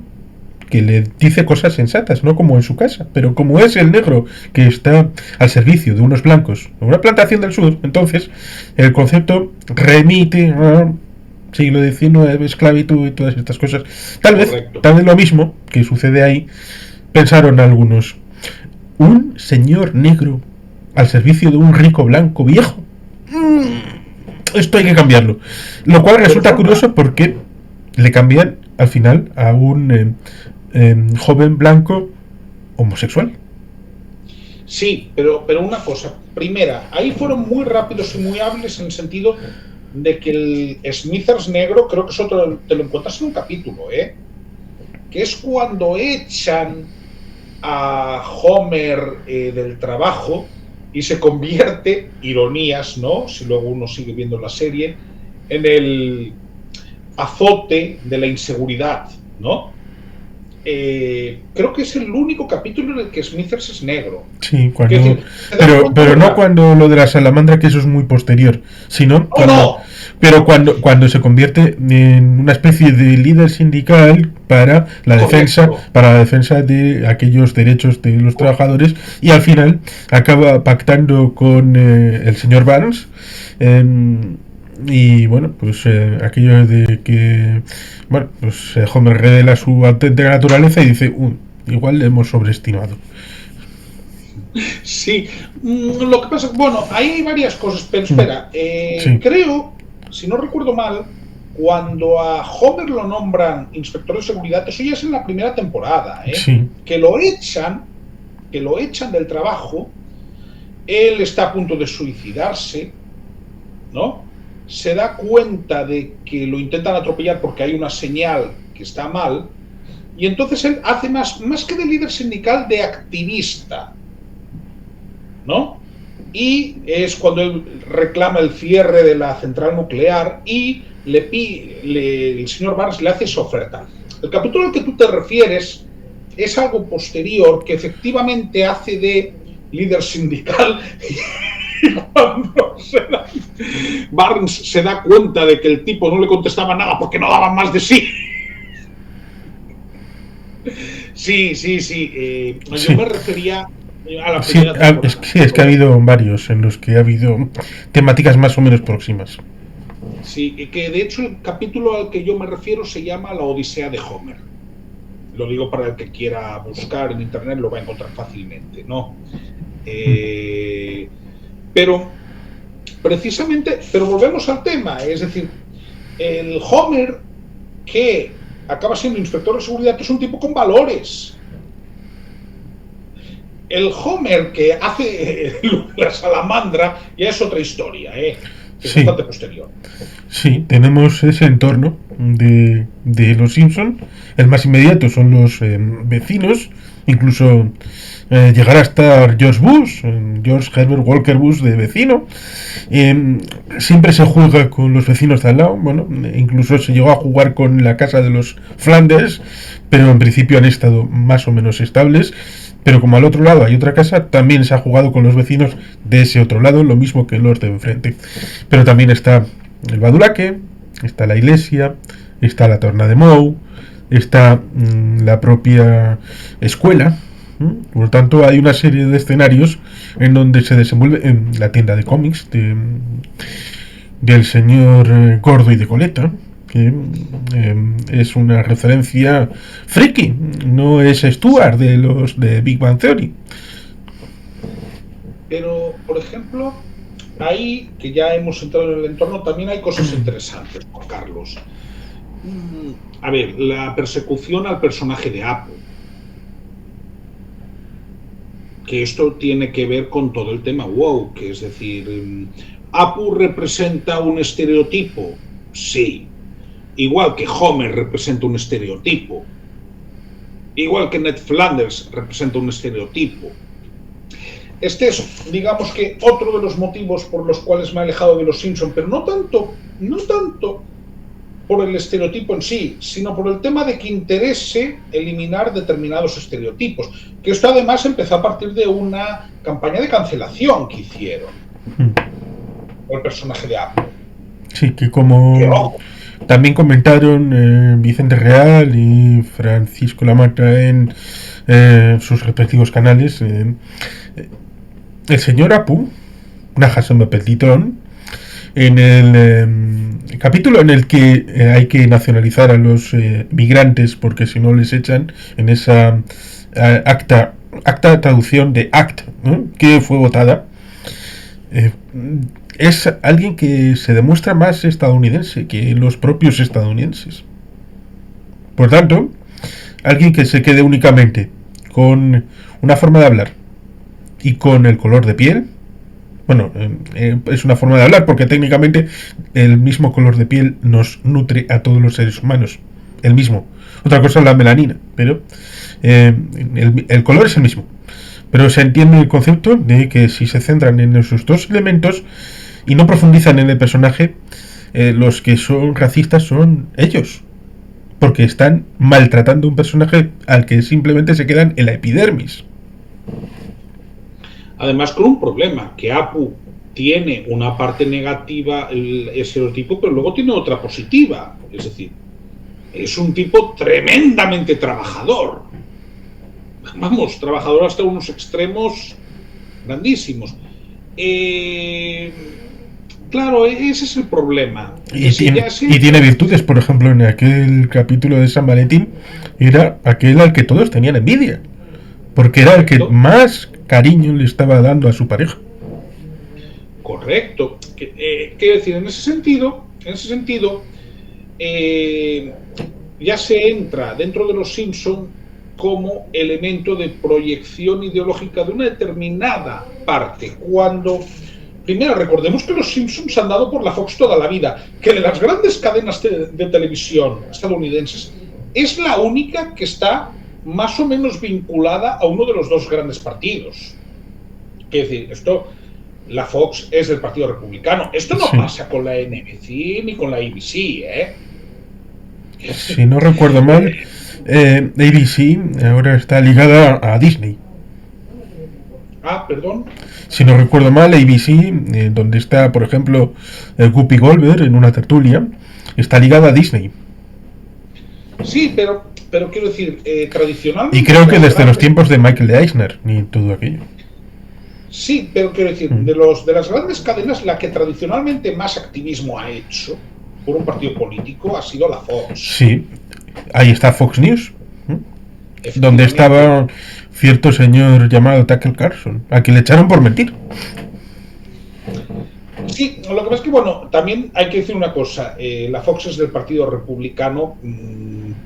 A: que le dice cosas sensatas, no como en su casa, pero como es el negro que está al servicio de unos blancos en una plantación del sur, entonces el concepto remite a siglo XIX, esclavitud y todas estas cosas. Tal vez lo mismo que sucede ahí, pensaron algunos, un señor negro al servicio de un rico blanco viejo. Esto hay que cambiarlo. Lo cual resulta curioso porque le cambian al final a un joven blanco homosexual.
B: Sí, pero una cosa. Primera, ahí fueron muy rápidos y muy hábiles en el sentido de que el Smithers negro, creo que eso te lo encuentras en un capítulo, que es cuando echan a Homer del trabajo y se convierte, ironías, ¿no? Si luego uno sigue viendo la serie, en el azote de la inseguridad, ¿no? Creo que es el único capítulo en el que Smithers es negro.
A: Sí, cuando, pero no cuando lo de la salamandra, que eso es muy posterior, sino cuando, pero cuando se convierte en una especie de líder sindical para la defensa de aquellos derechos de los trabajadores, y al final acaba pactando con el señor Barnes. Y bueno, pues aquello de que pues Homer revela su auténtica naturaleza y dice, igual le hemos sobreestimado.
B: Sí, lo que pasa, bueno, ahí hay varias cosas, pero espera, sí. Creo, si no recuerdo mal, cuando a Homer lo nombran inspector de seguridad, eso ya es en la primera temporada,
A: sí.
B: que lo echan del trabajo, él está a punto de suicidarse, ¿no? Se da cuenta de que lo intentan atropellar porque hay una señal que está mal, y entonces él hace más que de líder sindical, de activista, ¿no? Y es cuando él reclama el cierre de la central nuclear y el señor Barnes le hace esa oferta. El capítulo al que tú te refieres es algo posterior, que efectivamente hace de líder sindical. Y cuando Barnes se da cuenta de que el tipo no le contestaba nada porque no daba más de sí. Sí. Yo me refería a la primera temporada.
A: Es que ha habido varios en los que ha habido temáticas más o menos próximas.
B: Sí, que de hecho el capítulo al que yo me refiero se llama La Odisea de Homer. Lo digo para el que quiera buscar en internet, lo va a encontrar fácilmente, ¿no? Pero precisamente, volvemos al tema, es decir, el Homer que acaba siendo inspector de seguridad es un tipo con valores. El Homer que hace la salamandra ya es otra historia, es bastante posterior.
A: Sí, tenemos ese entorno de los Simpson. El más inmediato son los vecinos, incluso llegará a estar George Bush, George Herbert Walker Bush de vecino. Siempre se juega con los vecinos de al lado, incluso se llegó a jugar con la casa de los Flanders, pero en principio han estado más o menos estables. Pero como al otro lado hay otra casa, también se ha jugado con los vecinos de ese otro lado, lo mismo que los de enfrente. Pero también está el Badulaque, está la iglesia, está la Torna de Moe, está la propia escuela. Por lo tanto, hay una serie de escenarios en donde se desenvuelve en la tienda de cómics del señor Gordo y de Coleta, que es una referencia friki, no es Stuart de los de Big Bang Theory.
B: Pero, por ejemplo, ahí, que ya hemos entrado en el entorno, también hay cosas interesantes, Juan Carlos. A ver, la persecución al personaje de Apu, que esto tiene que ver con todo el tema woke, es decir, Apu representa un estereotipo, sí, igual que Homer representa un estereotipo, igual que Ned Flanders representa un estereotipo. Este es, digamos que, otro de los motivos por los cuales me he alejado de los Simpson, pero no tanto por el estereotipo en sí, sino por el tema de que interese eliminar determinados estereotipos, que esto además empezó a partir de una campaña de cancelación que hicieron por el personaje de Apple.
A: Sí, que como También comentaron Vicente Real y Francisco Lamata en sus respectivos canales. El señor Apu, Najason Petitón, en el capítulo en el que hay que nacionalizar a los migrantes porque si no les echan, en esa acta de traducción de ACT, ¿no?, que fue votada, es alguien que se demuestra más estadounidense que los propios estadounidenses. Por tanto, alguien que se quede únicamente con una forma de hablar y con el color de piel, bueno, es una forma de hablar porque técnicamente el mismo color de piel nos nutre a todos los seres humanos, el mismo. Otra cosa es la melanina, pero el color es el mismo. Pero se entiende el concepto de que si se centran en esos dos elementos y no profundizan en el personaje, los que son racistas son ellos, porque están maltratando a un personaje al que simplemente se quedan en la epidermis.
B: Además, con un problema, que Apu tiene una parte negativa, el estereotipo, pero luego tiene otra positiva. Es decir, es un tipo tremendamente trabajador. Vamos, trabajador hasta unos extremos grandísimos. Claro, ese es el problema.
A: Y tiene virtudes. Por ejemplo, en aquel capítulo de San Valentín era aquel al que todos tenían envidia, porque era el que más cariño le estaba dando a su pareja.
B: Correcto. Quiero decir, en ese sentido, ya se entra dentro de los Simpson como elemento de proyección ideológica de una determinada parte. Cuando, primero, recordemos que los Simpsons han dado por la Fox toda la vida, que de las grandes cadenas de televisión estadounidenses es la única que está más o menos vinculada a uno de los dos grandes partidos. Es decir, la Fox es del Partido Republicano. Esto no pasa con la NBC ni con la ABC, ¿eh?
A: Si no recuerdo mal, ABC ahora está ligada a Disney.
B: Perdón.
A: Si no recuerdo mal, ABC, donde está, por ejemplo, Whoopi Goldberg en una tertulia, está ligada a Disney.
B: Sí, pero quiero decir, tradicionalmente...
A: Y creo que desde los tiempos de Michael Eisner, ni todo aquello.
B: Sí, pero quiero decir, de las grandes cadenas, la que tradicionalmente más activismo ha hecho por un partido político ha sido la Fox.
A: Sí, ahí está Fox News, donde estaba cierto señor llamado Tucker Carlson, a quien le echaron por mentir.
B: Sí, lo que pasa es que, bueno, también hay que decir una cosa, la Fox es del Partido Republicano,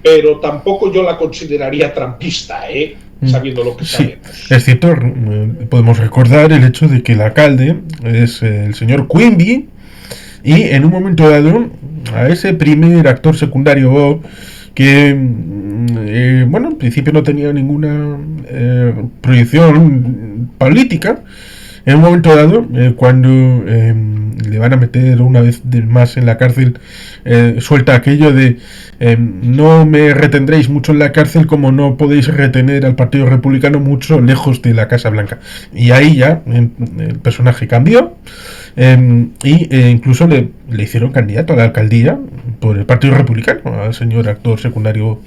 B: pero tampoco yo la consideraría trampista, sabiendo lo que sabemos.
A: Es cierto, podemos recordar el hecho de que el alcalde es el señor Quimby, y en un momento dado, a ese primer actor secundario que, bueno, en principio no tenía ninguna proyección política, en un momento dado, cuando le van a meter una vez más en la cárcel, suelta aquello de no me retendréis mucho en la cárcel como no podéis retener al Partido Republicano mucho lejos de la Casa Blanca. Y ahí ya el personaje cambió, y incluso le hicieron candidato a la alcaldía por el Partido Republicano, al señor actor secundario.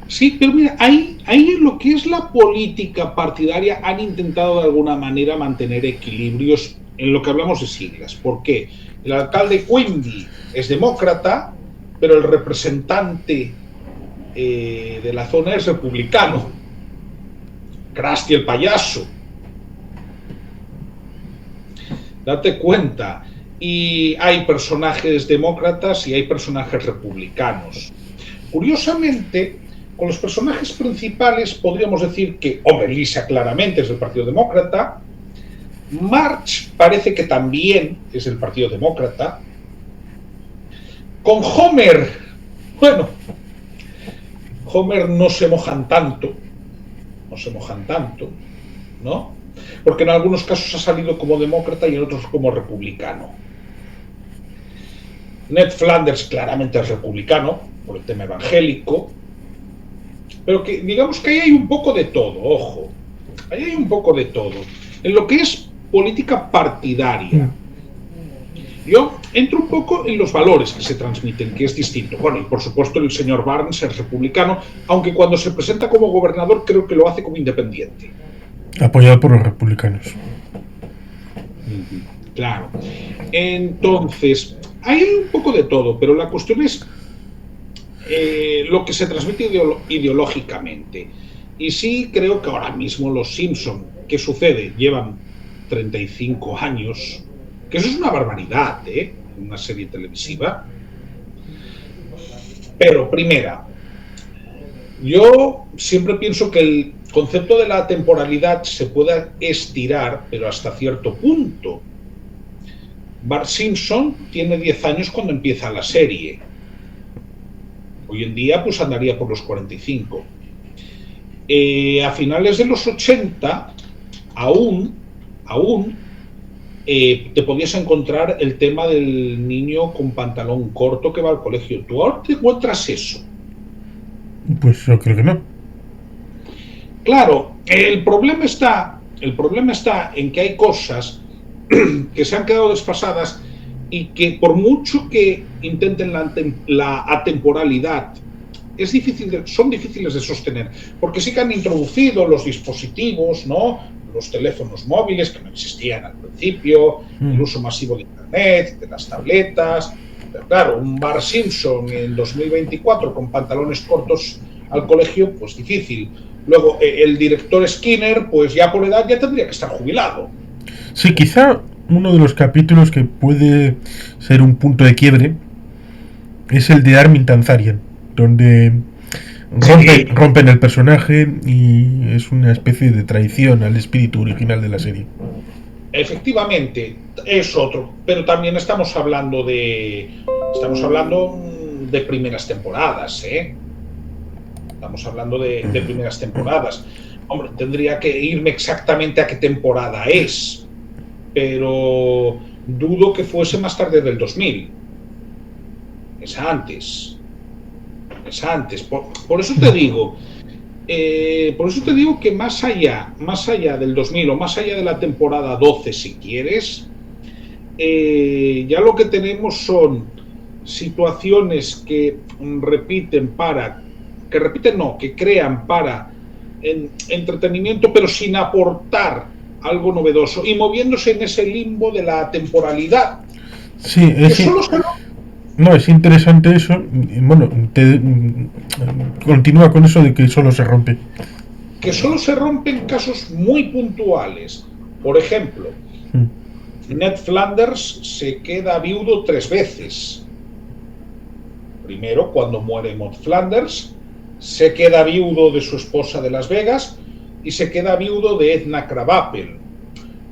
B: Sí, pero mira, ahí en lo que es la política partidaria han intentado de alguna manera mantener equilibrios en lo que hablamos de siglas. ¿Por qué? El alcalde Quimby es demócrata, pero el representante de la zona es republicano. Krusty el payaso. Date cuenta. Y hay personajes demócratas y hay personajes republicanos. Curiosamente, con los personajes principales podríamos decir que, Lisa claramente es del Partido Demócrata, Marge parece que también es del Partido Demócrata, con Homer, bueno, Homer no se mojan tanto, ¿no? Porque en algunos casos ha salido como demócrata y en otros como republicano. Ned Flanders claramente es republicano, por el tema evangélico, pero que digamos que ahí hay un poco de todo, ojo, ahí hay un poco de todo. En lo que es política partidaria, Yo entro un poco en los valores que se transmiten, que es distinto. Bueno, y por supuesto el señor Barnes es republicano, aunque cuando se presenta como gobernador creo que lo hace como independiente.
A: Apoyado por los republicanos.
B: Claro. Entonces, hay un poco de todo, pero la cuestión es lo que se transmite ideológicamente. Y sí creo que ahora mismo los Simpson, ¿qué sucede? Llevan 35 años, que eso es una barbaridad, ¿eh? Una serie televisiva. Pero primera, yo siempre pienso que el concepto de la temporalidad se puede estirar, pero hasta cierto punto. Bart Simpson tiene 10 años cuando empieza la serie. Hoy en día pues andaría por los 45. A finales de los 80, aún te podías encontrar el tema del niño con pantalón corto que va al colegio. ¿Tú ahora te encuentras eso?
A: Pues yo creo que no.
B: Claro, el problema está en que hay cosas que se han quedado desfasadas y que por mucho que intenten la atemporalidad, son difíciles de sostener, porque sí que han introducido los dispositivos, ¿no? Los teléfonos móviles que no existían al principio, el uso masivo de internet, de las tabletas. Pero claro, un Bart Simpson en 2024 con pantalones cortos al colegio, pues difícil. Luego, el director Skinner, pues ya por edad ya tendría que estar jubilado.
A: Sí, quizá uno de los capítulos que puede ser un punto de quiebre es el de Armin Tanzarian, donde rompen el personaje y es una especie de traición al espíritu original de la serie.
B: Efectivamente, es otro, pero también estamos hablando de primeras temporadas, ¿eh? Estamos hablando de primeras temporadas. Hombre, tendría que irme exactamente a qué temporada es, pero dudo que fuese más tarde del 2000. Es antes. Por eso te digo, que más allá del 2000 o más allá de la temporada 12, si quieres, ya lo que tenemos son situaciones que crean para entretenimiento, pero sin aportar algo novedoso y moviéndose en ese limbo de la temporalidad.
A: Sí, es interesante eso. Bueno, continúa con eso de que solo se rompe.
B: Que solo se rompe en casos muy puntuales. Por ejemplo, Ned Flanders se queda viudo 3 veces. Primero, cuando muere Maud Flanders, se queda viudo de su esposa de Las Vegas y se queda viudo de Edna Krabappel.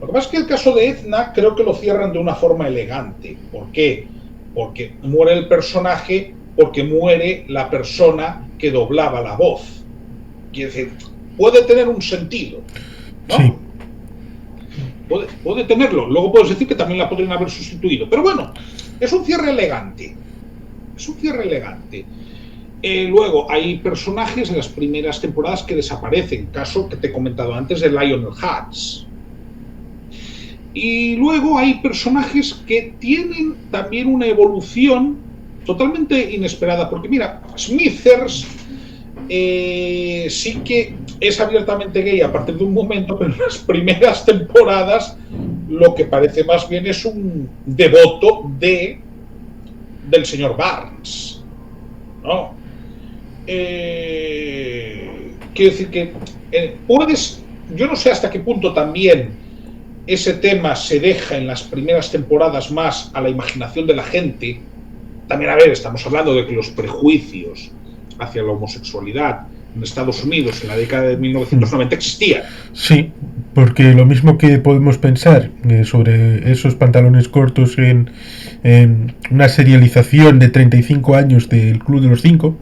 B: Lo que pasa es que el caso de Edna creo que lo cierran de una forma elegante. ¿Por qué? Porque muere el personaje, porque muere la persona que doblaba la voz. Quiere decir, puede tener un sentido, ¿no?
A: Sí.
B: Puede tenerlo. Luego puedes decir que también la podrían haber sustituido. Pero bueno, es un cierre elegante. Luego, hay personajes en las primeras temporadas que desaparecen. Caso que te he comentado antes de Lionel Hutz. Y luego hay personajes que tienen también una evolución totalmente inesperada. Porque mira, Smithers sí que es abiertamente gay a partir de un momento, pero en las primeras temporadas lo que parece más bien es un devoto del señor Barnes, ¿no? Quiero decir que yo no sé hasta qué punto también ese tema se deja en las primeras temporadas más a la imaginación de la gente. También, a ver, estamos hablando de que los prejuicios hacia la homosexualidad en Estados Unidos en la década de 1990 existían.
A: Sí, porque lo mismo que podemos pensar sobre esos pantalones cortos en una serialización de 35 años del Club de los 5,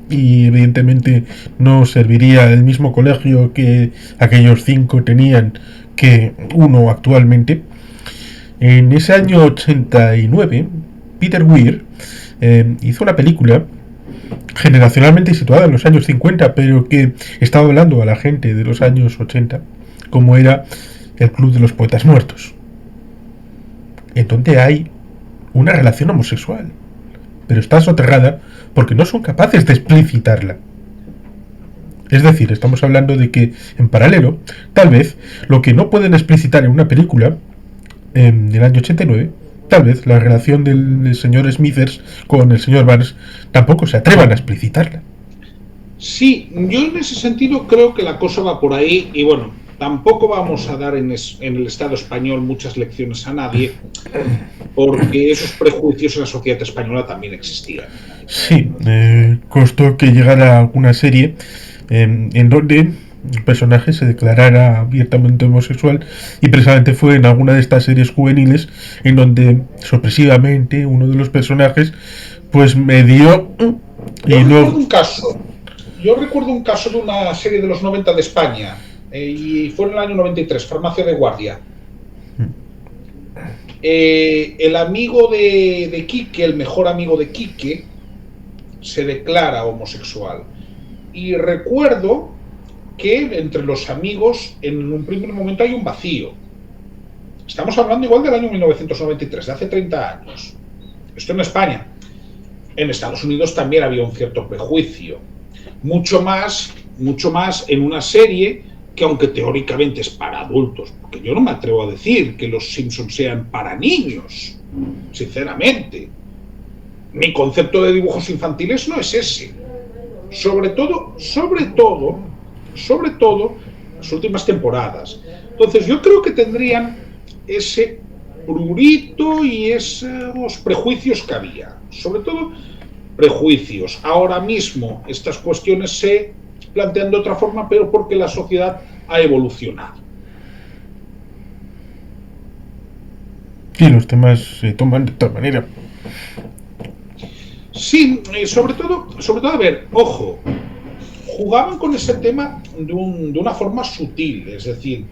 A: y evidentemente no serviría el mismo colegio que aquellos 5 tenían que uno actualmente. En ese año 89, Peter Weir hizo una película generacionalmente situada en los años 50, pero que estaba hablando a la gente de los años 80, como era el Club de los Poetas Muertos, en donde hay una relación homosexual, pero está soterrada porque no son capaces de explicitarla. Es decir, estamos hablando de que, en paralelo, tal vez, lo que no pueden explicitar en una película, del año 89, tal vez la relación del señor Smithers con el señor Barnes tampoco se atrevan a explicitarla.
B: Sí, yo en ese sentido creo que la cosa va por ahí y bueno, tampoco vamos a dar en el Estado español muchas lecciones a nadie porque esos prejuicios en la sociedad española también existían.
A: Sí, costó que llegara alguna serie en donde el personaje se declarara abiertamente homosexual y precisamente fue en alguna de estas series juveniles en donde sorpresivamente uno de los personajes pues me dio
B: y no... Yo recuerdo un caso de una serie de los 90 de España y fue en el año 93, Farmacia de Guardia. El amigo de Quique, el mejor amigo de Quique, se declara homosexual. Y recuerdo que entre los amigos en un primer momento hay un vacío. Estamos hablando igual del año 1993, de hace 30 años. Esto en España. En Estados Unidos también había un cierto prejuicio. Mucho más en una serie que aunque teóricamente es para adultos, porque yo no me atrevo a decir que los Simpsons sean para niños, sinceramente. Mi concepto de dibujos infantiles no es ese. Sobre todo, las últimas temporadas. Entonces yo creo que tendrían ese prurito y esos prejuicios que había. Sobre todo prejuicios. Ahora mismo estas cuestiones se plantean de otra forma, pero porque la sociedad ha evolucionado.
A: Sí, los temas se toman de otra manera.
B: Sí, sobre todo, a ver, ojo, jugaban con ese tema de una forma sutil, es decir,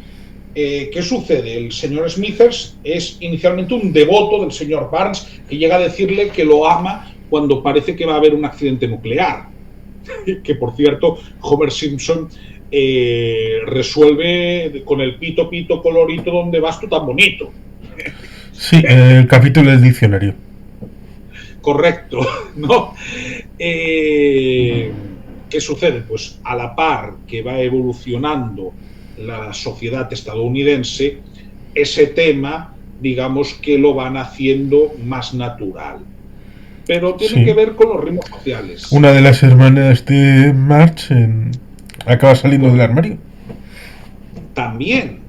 B: ¿qué sucede? El señor Smithers es inicialmente un devoto del señor Barnes que llega a decirle que lo ama cuando parece que va a haber un accidente nuclear. Que, por cierto, Homer Simpson resuelve con el pito, pito, colorito, ¿dónde vas tú tan bonito?
A: Sí, el capítulo del diccionario.
B: Correcto, ¿no? ¿Qué sucede? Pues a la par que va evolucionando la sociedad estadounidense, ese tema, digamos que lo van haciendo más natural. Pero tiene que ver con los ritmos sociales.
A: Una de las hermanas de Marge acaba saliendo del armario.
B: También.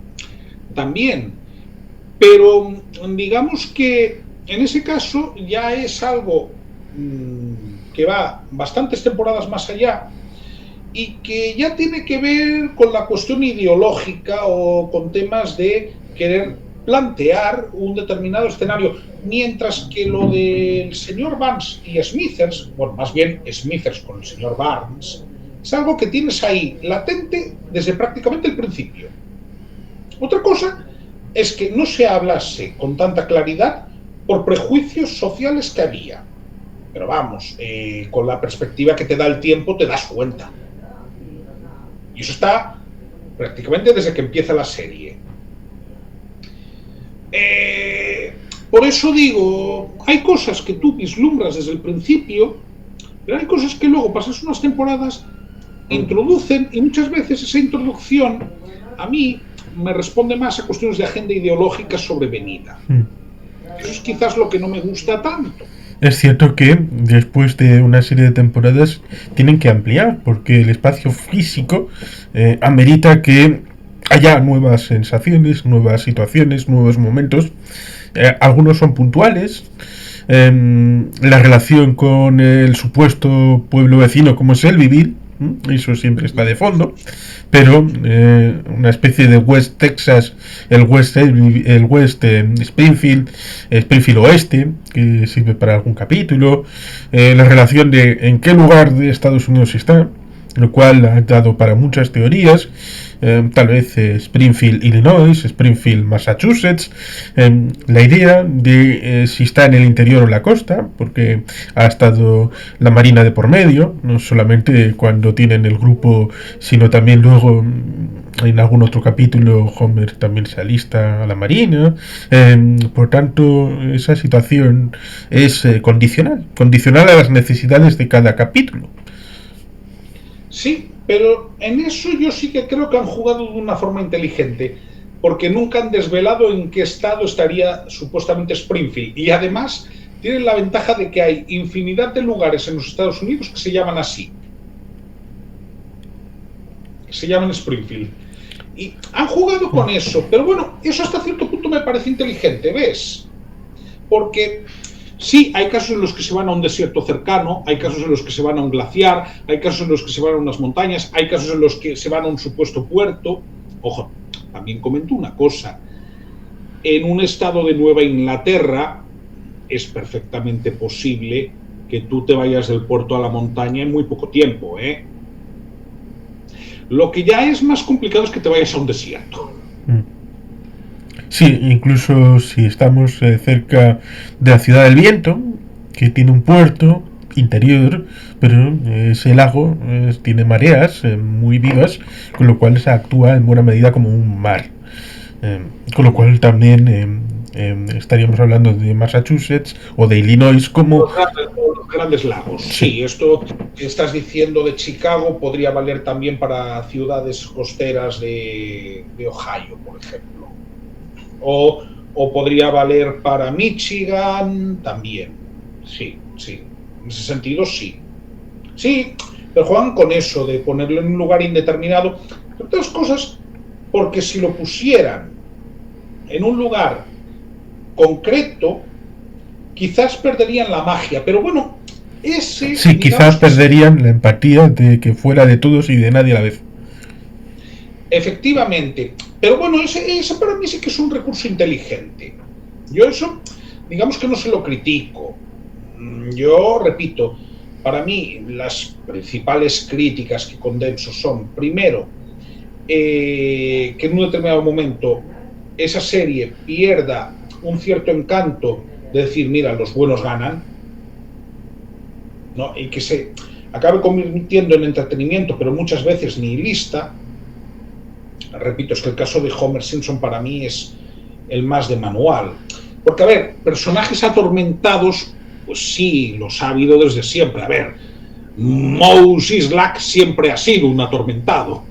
B: Pero digamos que en ese caso ya es algo que va bastantes temporadas más allá y que ya tiene que ver con la cuestión ideológica o con temas de querer plantear un determinado escenario, mientras que lo del señor Barnes y Smithers, bueno, más bien Smithers con el señor Barnes, es algo que tienes ahí latente desde prácticamente el principio. Otra cosa es que no se hablase con tanta claridad por prejuicios sociales que había. Pero vamos, con la perspectiva que te da el tiempo te das cuenta. Y eso está prácticamente desde que empieza la serie. Por eso digo, hay cosas que tú vislumbras desde el principio, pero hay cosas que luego pasas unas temporadas, introducen, y muchas veces esa introducción a mí me responde más a cuestiones de agenda ideológica sobrevenida. Eso es quizás lo que no me gusta tanto.
A: Es cierto que después de una serie de temporadas tienen que ampliar, porque el espacio físico amerita que haya nuevas sensaciones, nuevas situaciones, nuevos momentos. Algunos son puntuales. La relación con el supuesto pueblo vecino como es Shelbyville, eso siempre está de fondo, pero una especie de West Texas, el West Springfield Oeste, que sirve para algún capítulo, la relación de en qué lugar de Estados Unidos está, lo cual ha dado para muchas teorías. Tal vez Springfield, Illinois, Springfield, Massachusetts, la idea de si está en el interior o la costa, porque ha estado la Marina de por medio, no solamente cuando tienen el grupo, sino también luego en algún otro capítulo Homer también se alista a la marina. Por tanto, esa situación es condicional a las necesidades de cada capítulo.
B: Sí, pero en eso yo sí que creo que han jugado de una forma inteligente, porque nunca han desvelado en qué estado estaría supuestamente Springfield. Y además tienen la ventaja de que hay infinidad de lugares en los Estados Unidos que se llaman así. Se llaman Springfield. Y han jugado con eso, pero bueno, eso hasta cierto punto me parece inteligente, ¿ves? Porque sí, hay casos en los que se van a un desierto cercano, hay casos en los que se van a un glaciar, hay casos en los que se van a unas montañas, hay casos en los que se van a un supuesto puerto. Ojo, también comento una cosa. En un estado de Nueva Inglaterra es perfectamente posible que tú te vayas del puerto a la montaña en muy poco tiempo, ¿eh? Lo que ya es más complicado es que te vayas a un desierto.
A: Sí, incluso si estamos cerca de la Ciudad del Viento, que tiene un puerto interior, pero ese lago tiene mareas muy vivas, con lo cual se actúa en buena medida como un mar. Con lo cual también estaríamos hablando de Massachusetts o de Illinois como...
B: Los grandes lagos. Sí, esto que estás diciendo de Chicago podría valer también para ciudades costeras de Ohio, por ejemplo. O podría valer para Michigan también. Sí, sí. En ese sentido, sí. Sí, pero juegan con eso de ponerlo en un lugar indeterminado. Entre otras cosas, porque si lo pusieran en un lugar concreto, quizás perderían la magia. Pero bueno, ese...
A: Sí, quizás perderían la empatía de que fuera de todos y de nadie a la vez.
B: Efectivamente. Pero bueno, ese para mí sí que es un recurso inteligente. Yo eso, digamos que no se lo critico. Yo repito, para mí las principales críticas que condenso son, primero, que en un determinado momento esa serie pierda un cierto encanto de decir, mira, los buenos ganan, ¿no? Y que se acabe convirtiendo en entretenimiento, pero muchas veces nihilista. Repito, es que el caso de Homer Simpson para mí es el más de manual. Porque, a ver, personajes atormentados, pues sí, los ha habido desde siempre. A ver, Moe Szyslak siempre ha sido un atormentado.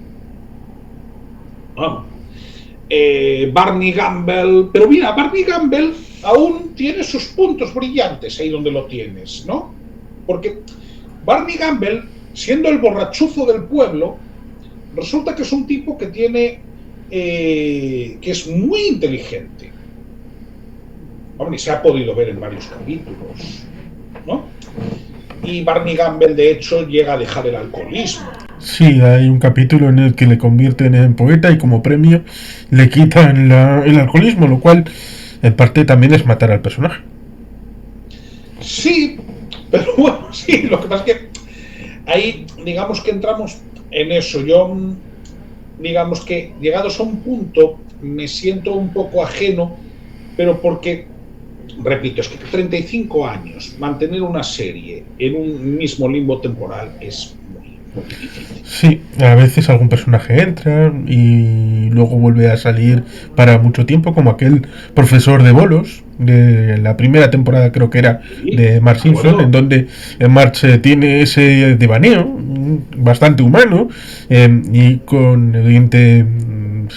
B: ¿No? Barney Gumble, pero mira, Barney Gumble aún tiene sus puntos brillantes ahí donde lo tienes, ¿no? Porque Barney Gumble, siendo el borrachuzo del pueblo, resulta que es un tipo que tiene que es muy inteligente. Hombre, se ha podido ver en varios capítulos, ¿no? Y Barney Gumble, de hecho, llega a dejar el alcoholismo.
A: Sí, hay un capítulo en el que le convierten en poeta y como premio le quitan el alcoholismo, lo cual en parte también es matar al personaje.
B: Sí, pero bueno, sí, lo que pasa es que ahí digamos que entramos en eso. Yo, digamos que llegados a un punto me siento un poco ajeno, pero porque, repito, es que 35 años mantener una serie en un mismo limbo temporal es muy difícil.
A: Sí, a veces algún personaje entra y luego vuelve a salir para mucho tiempo, como aquel profesor de bolos de la primera temporada, creo que era, de Marge Simpson, en donde Marge tiene ese devaneo bastante humano y con evidente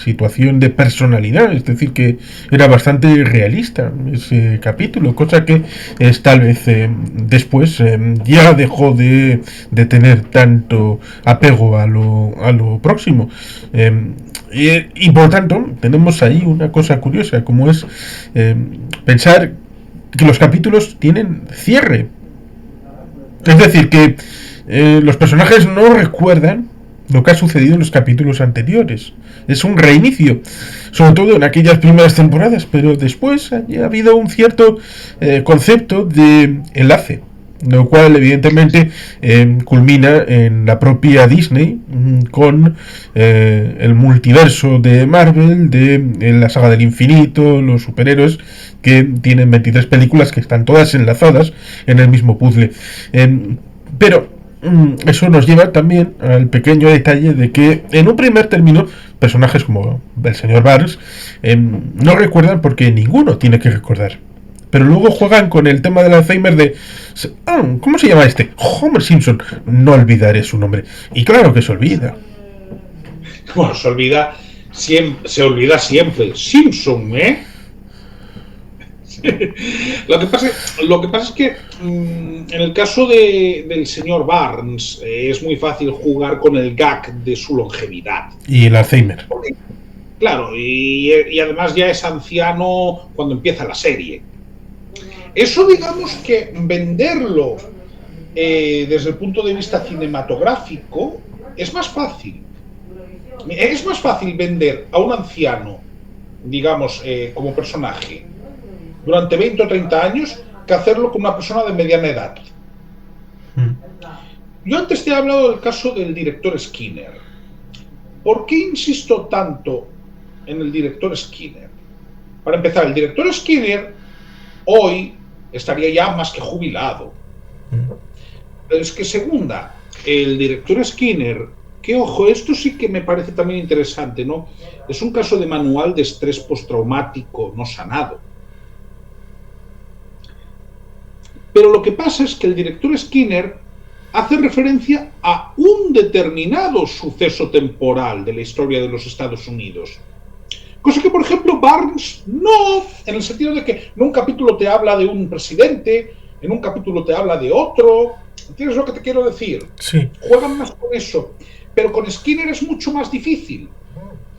A: situación de personalidad, es decir, que era bastante realista ese capítulo, cosa que es tal vez después ya dejó de tener tanto apego a lo próximo. Y por tanto, tenemos ahí una cosa curiosa, como es pensar que los capítulos tienen cierre. Es decir, que los personajes no recuerdan lo que ha sucedido en los capítulos anteriores. Es un reinicio, sobre todo en aquellas primeras temporadas, pero después ha habido un cierto concepto de enlace, lo cual evidentemente culmina en la propia Disney con el multiverso de Marvel, de la saga del infinito, los superhéroes, que tienen 23 películas que están todas enlazadas en el mismo puzzle. Pero eso nos lleva también al pequeño detalle de que en un primer término personajes como el señor Barnes no recuerdan porque ninguno tiene que recordar. Pero luego juegan con el tema del Alzheimer de... ¿Cómo se llama este? Homer Simpson. No olvidaré su nombre. Y claro que se olvida.
B: Bueno, se olvida siempre. Simpson, ¿eh? Lo que pasa es que en el caso del señor Barnes es muy fácil jugar con el gag de su longevidad.
A: Y el Alzheimer.
B: Claro, y además ya es anciano cuando empieza la serie. Eso digamos que venderlo desde el punto de vista cinematográfico es más fácil. Es más fácil vender a un anciano, digamos, como personaje durante 20 o 30 años que hacerlo con una persona de mediana edad. Yo antes te he hablado del caso del director Skinner. ¿Por qué insisto tanto en el director Skinner? Para empezar, el director Skinner hoy estaría ya más que jubilado. Pero es que segunda, el director Skinner, que ojo, esto sí que me parece también interesante, ¿no? Es un caso de manual de estrés postraumático no sanado. Pero lo que pasa es que el director Skinner hace referencia a un determinado suceso temporal de la historia de los Estados Unidos. Cosa que, por ejemplo, Barnes no, en el sentido de que en un capítulo te habla de un presidente, en un capítulo te habla de otro. ¿Entiendes lo que te quiero decir?
A: Sí.
B: Juegan más con eso. Pero con Skinner es mucho más difícil,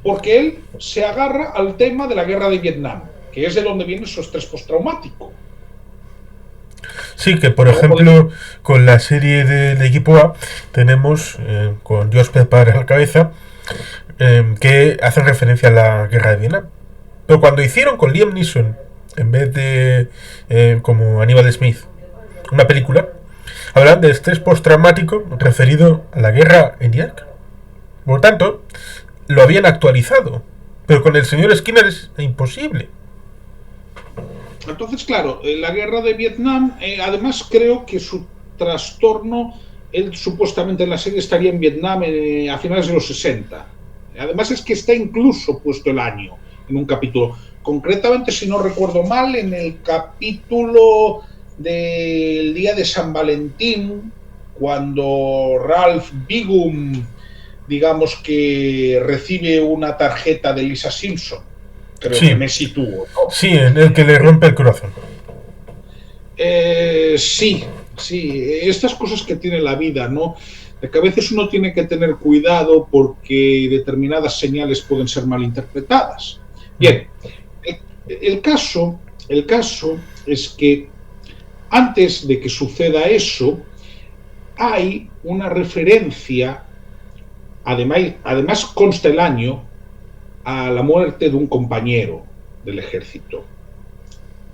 B: porque él se agarra al tema de la guerra de Vietnam, que es de donde viene su estrés postraumático.
A: Sí, que por ejemplo, con la serie del equipo A tenemos, con Josh Pepper a la cabeza, que hacen referencia a la guerra de Vietnam. Pero cuando hicieron con Liam Neeson, en vez de como Aníbal Smith, una película, hablan de estrés postraumático referido a la guerra en Irak. Por lo tanto, lo habían actualizado. Pero con el señor Skinner es imposible.
B: Entonces, claro, la guerra de Vietnam, además creo que su trastorno, él supuestamente en la serie estaría en Vietnam a finales de los 60. Además es que está incluso puesto el año en un capítulo. Concretamente, si no recuerdo mal, en el capítulo del día de San Valentín, cuando Ralph Wiggum, digamos que recibe una tarjeta de Lisa Simpson. Creo que me sitúo, ¿no?
A: Sí, en el que le rompe el corazón.
B: Sí, estas cosas que tiene la vida, ¿no? De que a veces uno tiene que tener cuidado porque determinadas señales pueden ser malinterpretadas. Bien, el caso es que antes de que suceda eso, hay una referencia, además consta el año, a la muerte de un compañero del ejército.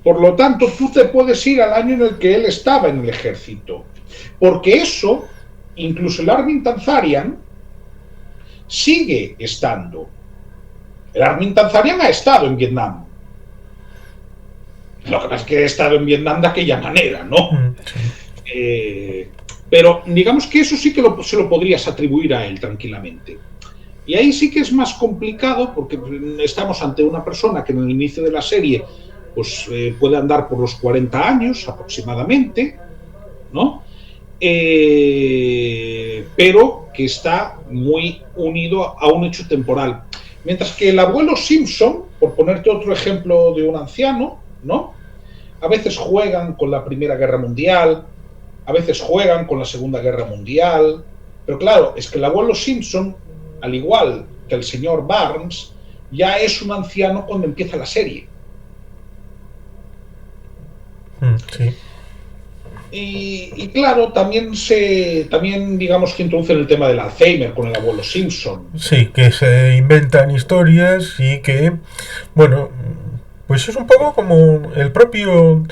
B: Por lo tanto, tú te puedes ir al año en el que él estaba en el ejército, porque eso, incluso el Armin Tanzarian, sigue estando. El Armin Tanzarian ha estado en Vietnam. Lo que pasa es que ha estado en Vietnam de aquella manera, ¿no? Pero digamos que eso sí que se lo podrías atribuir a él tranquilamente. Y ahí sí que es más complicado porque estamos ante una persona que en el inicio de la serie pues, puede andar por los 40 años aproximadamente, ¿no? Pero que está muy unido a un hecho temporal. Mientras que el abuelo Simpson, por ponerte otro ejemplo de un anciano, ¿no? A veces juegan con la Primera Guerra Mundial, a veces juegan con la Segunda Guerra Mundial, pero claro, es que el abuelo Simpson, al igual que el señor Barnes, ya es un anciano cuando empieza la serie.
A: Sí.
B: Y claro, también digamos que introducen el tema del Alzheimer con el abuelo Simpson.
A: Sí, que se inventan historias y que, bueno, Pues es un poco como el propio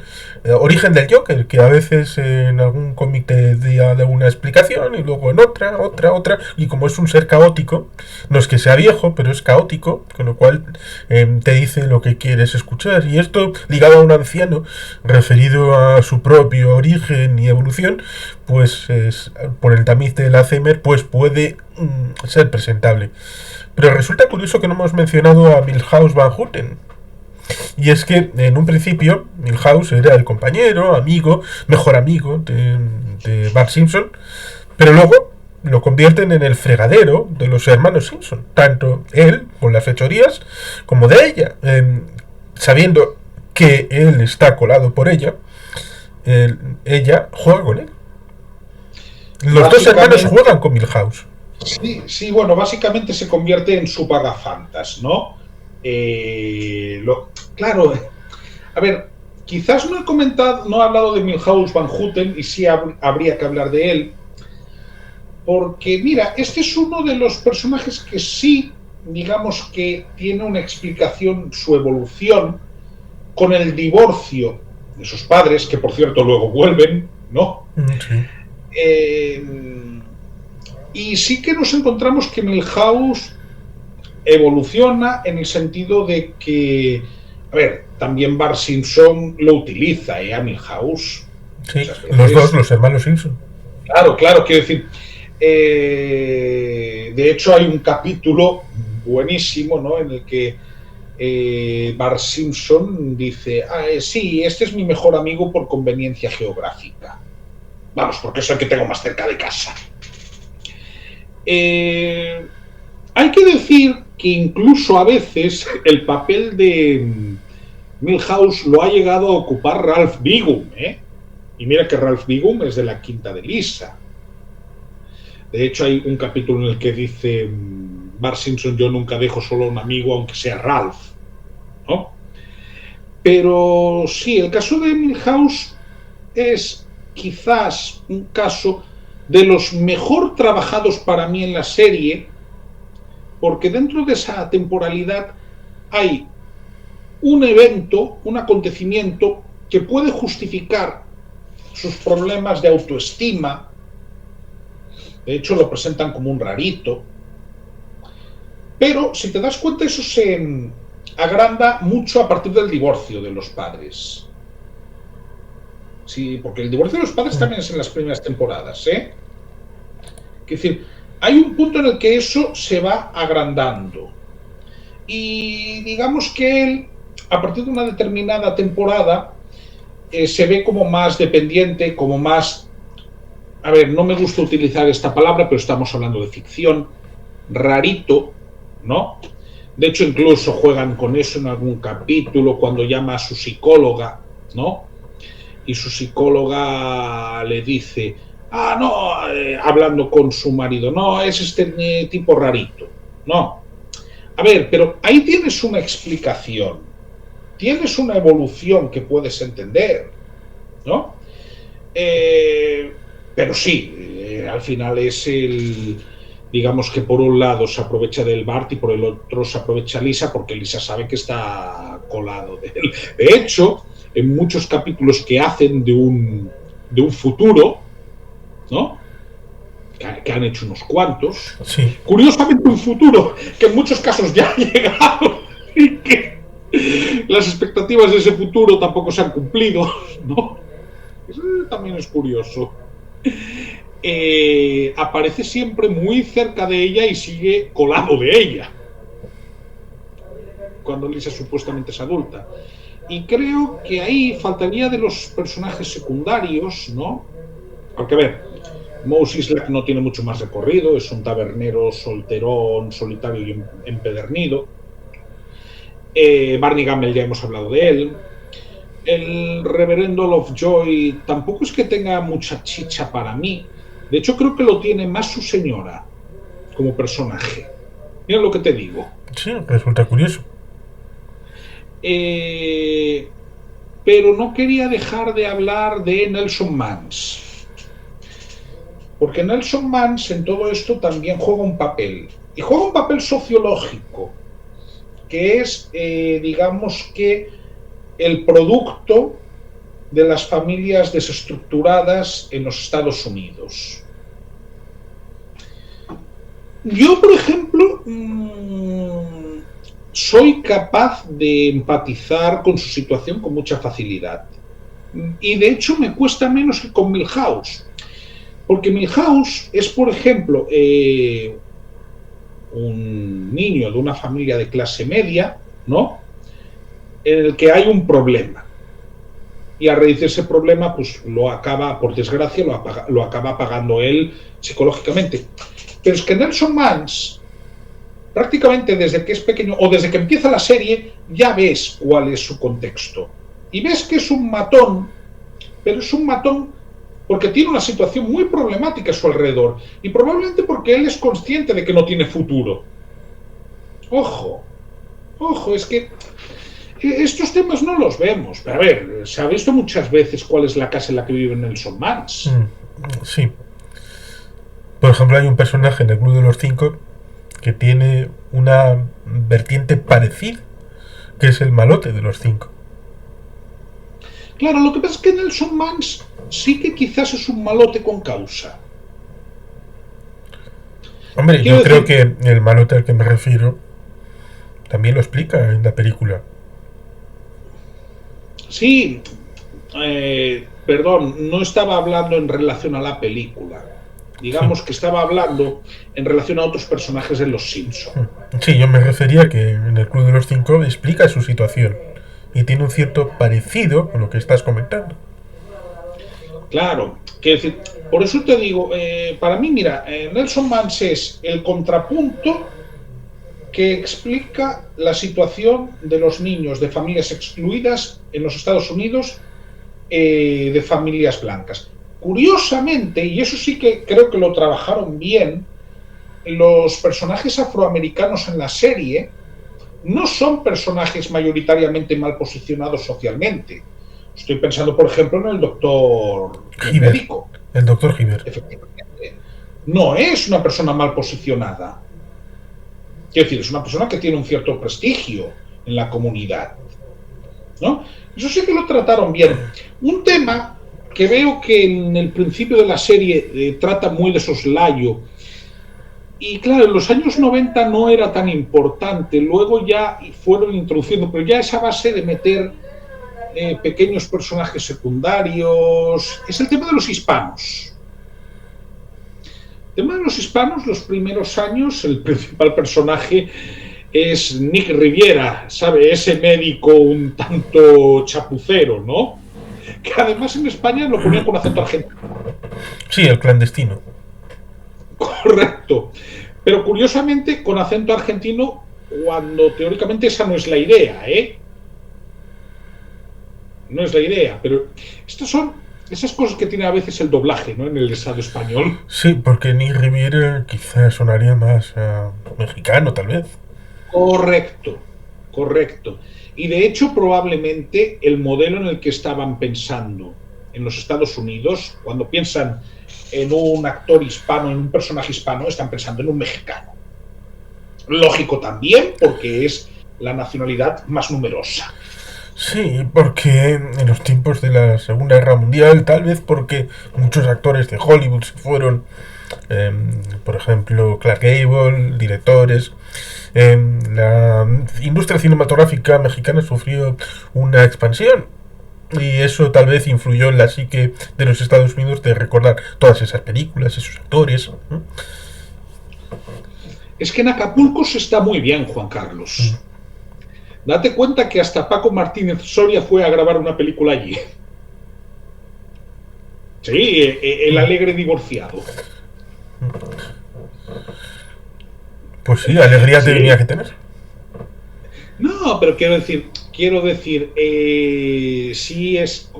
A: origen del Joker, que a veces en algún cómic te da una explicación y luego en otra, y como es un ser caótico, no es que sea viejo, pero es caótico, con lo cual te dice lo que quieres escuchar. Y esto, ligado a un anciano, referido a su propio origen y evolución, pues por el tamiz del Alzheimer, pues puede ser presentable. Pero resulta curioso que no hemos mencionado a Milhouse Van Houten. Y es que en un principio Milhouse era el compañero, amigo, mejor amigo de Bart Simpson, pero luego lo convierten en el fregadero de los hermanos Simpson, tanto él con las fechorías como de ella, sabiendo que él está colado por ella, ella juega con él. Los dos hermanos
B: Básicamente,
A: juegan con Milhouse.
B: sí, sí, bueno, básicamente se convierte en su pagafantas, ¿no? Claro, a ver, quizás no he comentado, no he hablado de Milhouse Van Houten y sí habría que hablar de él, porque mira, este es uno de los personajes que sí, digamos que tiene una explicación, su evolución, con el divorcio de sus padres, que por cierto luego vuelven, ¿no?
A: Sí.
B: Eh, y sí que nos encontramos que Milhouse evoluciona en el sentido de que, a ver, también Bart Simpson lo utiliza, a Milhouse
A: Sí,
B: muchas
A: los dos,
B: veces.
A: los hermanos Simpson.
B: Claro, claro, quiero decir, de hecho hay un capítulo buenísimo, ¿no? En el que Bart Simpson dice, sí, este es mi mejor amigo por conveniencia geográfica. Vamos, porque es el que tengo más cerca de casa. Hay que decir que incluso a veces el papel de Milhouse lo ha llegado a ocupar Ralph Wiggum, ¿eh? Y mira que Ralph Wiggum es de la quinta de Lisa. De hecho, hay un capítulo en el que dice Bart Simpson, yo nunca dejo solo a un amigo, aunque sea Ralph, ¿no? Pero sí, el caso de Milhouse es quizás un caso de los mejor trabajados para mí en la serie, porque dentro de esa temporalidad hay un evento, un acontecimiento que puede justificar sus problemas de autoestima. De hecho, lo presentan como un rarito. Pero, si te das cuenta, eso se agranda mucho a partir del divorcio de los padres. Sí, porque el divorcio de los padres también es en las primeras temporadas, ¿eh? Es decir, hay un punto en el que eso se va agrandando. Y digamos que él, a partir de una determinada temporada, se ve como más dependiente, como más... A ver, no me gusta utilizar esta palabra, pero estamos hablando de ficción, rarito, ¿no? De hecho, incluso juegan con eso en algún capítulo cuando llama a su psicóloga, ¿no? Y su psicóloga le dice, no, hablando con su marido, no, es este tipo rarito. No. A ver, pero ahí tienes una explicación, tienes una evolución que puedes entender, ¿no? Pero sí, al final es digamos que por un lado se aprovecha del Bart y por el otro se aprovecha Lisa porque Lisa sabe que está colado de él. De hecho, en muchos capítulos que hacen de un futuro, ¿no? Que han hecho unos cuantos,
A: Sí.
B: curiosamente un futuro que en muchos casos ya ha llegado y que las expectativas de ese futuro tampoco se han cumplido, ¿no? Eso también es curioso. Aparece siempre muy cerca de ella y sigue colado de ella cuando Lisa supuestamente es adulta. Y creo que ahí faltaría de los personajes secundarios, ¿no? Porque, a ver, Mouse Islack no tiene mucho más recorrido, es un tabernero solterón, solitario y empedernido. Barney Gamble ya hemos hablado de él. El reverendo Lovejoy tampoco es que tenga mucha chicha para mí. De hecho, creo que lo tiene más su señora como personaje. Mira lo que te digo.
A: Sí, resulta curioso.
B: Pero no quería dejar de hablar de Nelson Mans. Porque Nelson Mans en todo esto también juega un papel. Y juega un papel sociológico. Que es, digamos que, el producto de las familias desestructuradas en los Estados Unidos. Yo, por ejemplo, soy capaz de empatizar con su situación con mucha facilidad. Y de hecho me cuesta menos que con Milhouse. Porque Milhouse es, por ejemplo, un niño de una familia de clase media, ¿no? En el que hay un problema. Y a raíz de ese problema, pues lo acaba, por desgracia, lo acaba pagando él psicológicamente. Pero es que Nelson Muntz, prácticamente desde que es pequeño, o desde que empieza la serie, ya ves cuál es su contexto. Y ves que es un matón, pero es un matón porque tiene una situación muy problemática a su alrededor. Y probablemente porque él es consciente de que no tiene futuro. Ojo, es que estos temas no los vemos. Pero a ver, se ha visto muchas veces cuál es la casa en la que vive Nelson Muntz.
A: Sí. Por ejemplo, hay un personaje en el Club de los Cinco que tiene una vertiente parecida, que es el malote de los cinco.
B: Claro, lo que pasa es que Nelson Muntz sí que quizás es un malote con causa.
A: Hombre, yo creo que el malote al que me refiero también lo explica en la película.
B: Sí, perdón, no estaba hablando en relación a la película. Digamos que estaba hablando en relación a otros personajes de Los Simpson.
A: Sí, yo me refería que en el Club de los Cinco explica su situación y tiene un cierto parecido con lo que estás comentando.
B: Claro, quiero decir, por eso te digo, para mí, mira, Nelson Muntz es el contrapunto que explica la situación de los niños de familias excluidas en los Estados Unidos, de familias blancas. Curiosamente, y eso sí que creo que lo trabajaron bien, los personajes afroamericanos en la serie no son personajes mayoritariamente mal posicionados socialmente. Estoy pensando, por ejemplo, en el doctor médico.
A: El doctor Hibbert.
B: Efectivamente. No es una persona mal posicionada. Quiero decir, es una persona que tiene un cierto prestigio en la comunidad, ¿no? Eso sí que lo trataron bien. Un tema que veo que en el principio de la serie trata muy de soslayo, y claro, en los años 90 no era tan importante, luego ya fueron introduciendo, pero ya esa base de meter pequeños personajes secundarios, es el tema de los hispanos. El tema de los hispanos, los primeros años, el principal personaje es Nick Riviera, ¿sabe? Ese médico un tanto chapucero, ¿no? Que además en España lo ponía con acento argentino.
A: Sí, el clandestino.
B: Correcto. Pero curiosamente con acento argentino, cuando teóricamente esa no es la idea, ¿eh? No es la idea, pero estas son esas cosas que tiene a veces el doblaje, ¿no? En el estado español.
A: Sí, porque Nick Riviera quizás sonaría más mexicano, tal vez.
B: Correcto. Y de hecho, probablemente el modelo en el que estaban pensando en los Estados Unidos, cuando piensan en un actor hispano, en un personaje hispano, están pensando en un mexicano. Lógico también, porque es la nacionalidad más numerosa.
A: Sí, porque en los tiempos de la Segunda Guerra Mundial, tal vez porque muchos actores de Hollywood se fueron, por ejemplo, Clark Gable, directores. La industria cinematográfica mexicana sufrió una expansión y eso tal vez influyó en la psique de los Estados Unidos de recordar todas esas películas, esos actores.
B: Es que en Acapulco se está muy bien, Juan Carlos. Date cuenta que hasta Paco Martínez Soria fue a grabar una película allí. Sí, El alegre divorciado.
A: Pues sí, alegría tenía que tener.
B: No, pero quiero decir, sí es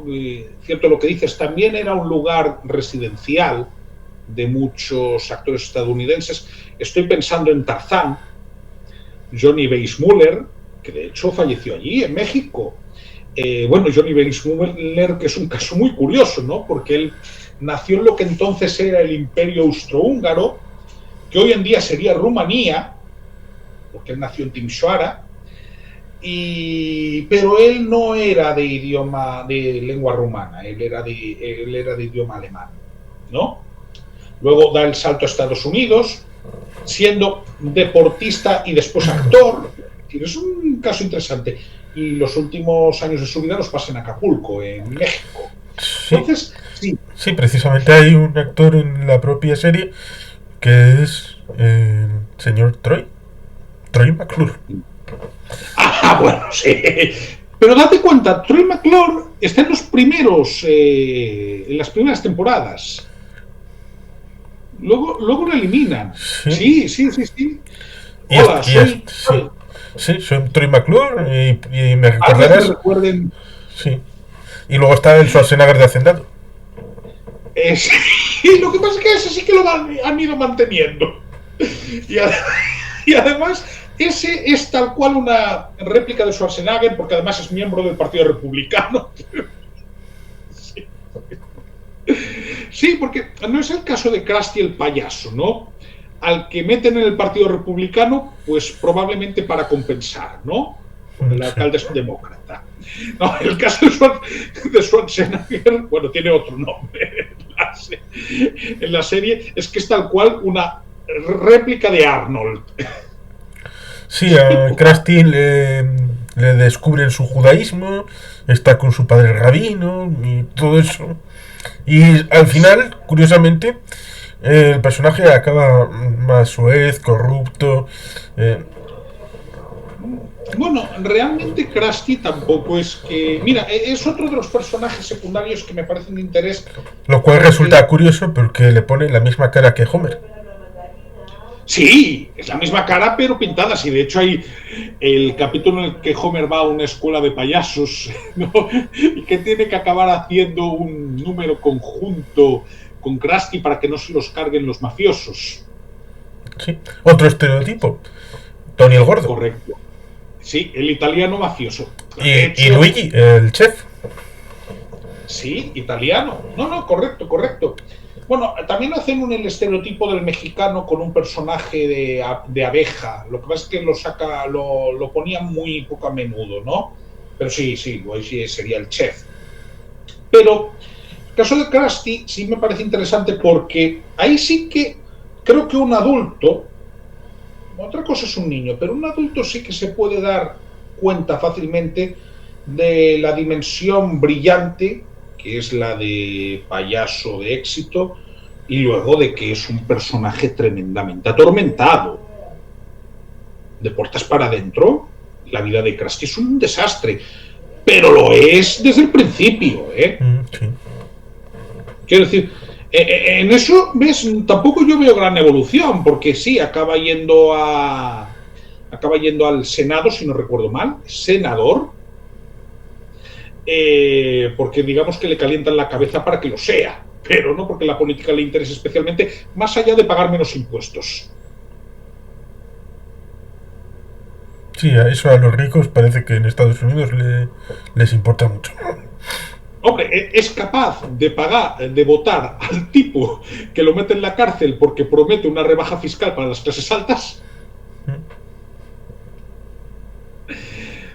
B: cierto lo que dices, también era un lugar residencial de muchos actores estadounidenses. Estoy pensando en Tarzán, Johnny Weissmuller, que de hecho falleció allí, en México. Johnny Weissmuller, que es un caso muy curioso, ¿no? Porque él nació en lo que entonces era el Imperio Austrohúngaro, que hoy en día sería Rumanía, porque él nació en Timișoara, pero él no era de idioma, de lengua rumana, él era de idioma alemán, ¿no? Luego da el salto a Estados Unidos, siendo deportista y después actor. Es un caso interesante. Y los últimos años de su vida los pasa en Acapulco, en México.
A: Sí,
B: Entonces, sí.
A: sí, precisamente hay un actor en la propia serie que es el señor Troy McClure.
B: Ah, bueno, sí. Pero date cuenta, Troy McClure está en los primeros, en las primeras temporadas. Luego lo eliminan.
A: Sí,
B: Sí, sí, sí, sí.
A: y
B: Hola, soy.
A: sí, sí, soy Troy McClure y me
B: Haz de que me
A: recordarás.
B: recuerden.
A: Sí. Y luego está el Schwarzenegger de Hacendado.
B: Y lo que pasa es que ese sí que lo han ido manteniendo. Y, y además, ese es tal cual una réplica de Schwarzenegger, porque además es miembro del Partido Republicano. Sí. Sí, porque no es el caso de Krusty el payaso, ¿no? Al que meten en el Partido Republicano, pues probablemente para compensar, ¿no? Porque el
A: Sí.
B: alcalde es un demócrata. No, el caso de Schwarzenegger, bueno, tiene otro nombre en la serie, es que es tal cual una réplica de Arnold.
A: Sí, a Krusty le descubren su judaísmo, está con su padre rabino y todo eso. Y al final, curiosamente, el personaje acaba más suez, corrupto. eh,
B: Bueno, realmente Krusty tampoco es que... Mira, es otro de los personajes secundarios que me parecen de interés.
A: lo cual
B: Porque
A: resulta curioso porque le pone la misma cara que Homer.
B: sí, es la misma cara, pero pintada. Sí, de hecho hay el capítulo en el que Homer va a una escuela de payasos, ¿no? Y que tiene que acabar haciendo un número conjunto con Krusty para que no se los carguen los mafiosos.
A: Sí. Otro estereotipo, Tony el Gordo.
B: Correcto. Sí, el italiano mafioso. De
A: Y
B: hecho,
A: Luigi, el chef.
B: sí, italiano. No, no, correcto, correcto. Bueno, también hacen el estereotipo del mexicano con un personaje de abeja. Lo que pasa es que lo ponían muy poco a menudo, ¿no? Pero sí, sí, sí sería el chef. Pero el caso de Krusty sí me parece interesante porque ahí sí que creo que un adulto, otra cosa es un niño, pero un adulto sí que se puede dar cuenta fácilmente de la dimensión brillante, que es la de payaso de éxito, y luego de que es un personaje tremendamente atormentado. De puertas para adentro, la vida de Krusty es un desastre, pero lo es desde el principio, ¿eh?
A: Sí.
B: Quiero decir, en eso, ¿ves? Tampoco yo veo gran evolución, porque sí, acaba yendo al Senado, si no recuerdo mal, senador, porque digamos que le calientan la cabeza para que lo sea, pero no porque la política le interese especialmente, más allá de pagar menos impuestos.
A: Sí, a eso a los ricos parece que en Estados Unidos les importa mucho.
B: Hombre, es capaz de pagar, de votar al tipo que lo mete en la cárcel porque promete una rebaja fiscal para las clases altas.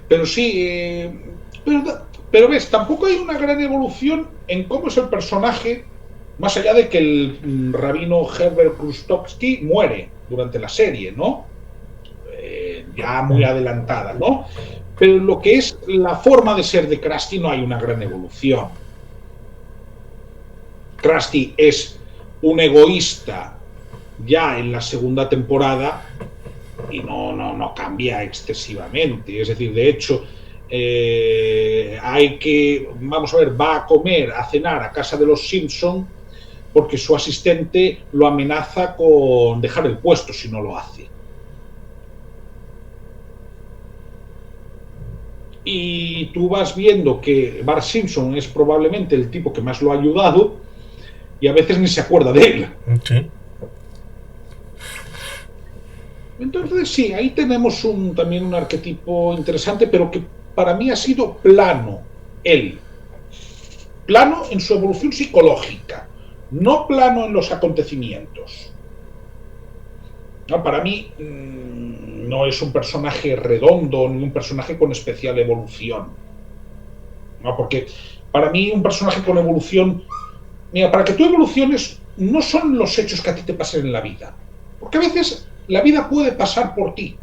B: Pero sí, pero ves, tampoco hay una gran evolución en cómo es el personaje, más allá de que el rabino Herbert Krustovsky muere durante la serie, ¿no? Ya muy adelantada, ¿no? Pero lo que es la forma de ser de Krusty no hay una gran evolución. Krusty es un egoísta ya en la segunda temporada y no cambia excesivamente. Es decir, de hecho, vamos a ver, va a comer, a cenar a casa de los Simpson porque su asistente lo amenaza con dejar el puesto si no lo hace. Y tú vas viendo que Bart Simpson es probablemente el tipo que más lo ha ayudado y a veces ni se acuerda de él.
A: Sí.
B: Entonces sí, ahí tenemos también un arquetipo interesante, pero que para mí ha sido plano, él. Plano en su evolución psicológica, no plano en los acontecimientos. No, para mí no es un personaje redondo ni un personaje con especial evolución. ¿No? Porque para mí un personaje con evolución, mira, para que tú evoluciones no son los hechos que a ti te pasen en la vida, porque a veces la vida puede pasar por ti.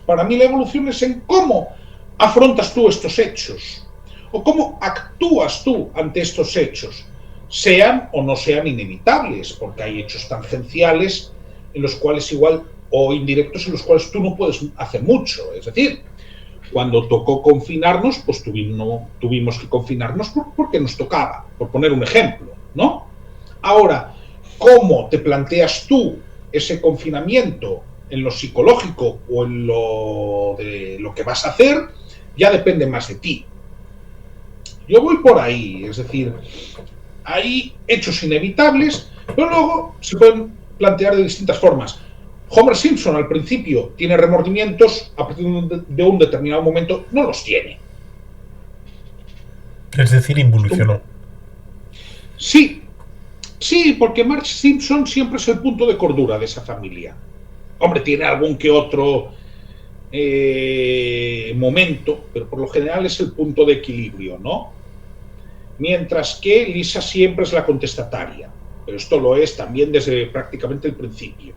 B: Para mí la evolución es en cómo afrontas tú estos hechos o cómo actúas tú ante estos hechos, sean o no sean inevitables, porque hay hechos tangenciales en los cuales igual o indirectos en los cuales tú no puedes hacer mucho. Es decir, cuando tocó confinarnos, pues tuvimos que confinarnos porque nos tocaba, por poner un ejemplo, ¿no? Ahora, ¿cómo te planteas tú ese confinamiento en lo psicológico o en lo de lo que vas a hacer? Ya depende más de ti. Yo voy por ahí, es decir, hay hechos inevitables, pero luego se pueden plantear de distintas formas. Homer Simpson al principio tiene remordimientos, a partir de un determinado momento no los tiene.
A: Es decir, involucionó.
B: Sí, sí, porque Marge Simpson siempre es el punto de cordura de esa familia. Hombre, tiene algún que otro momento, pero por lo general es el punto de equilibrio, ¿no? Mientras que Lisa siempre es la contestataria, pero esto lo es también desde prácticamente el principio,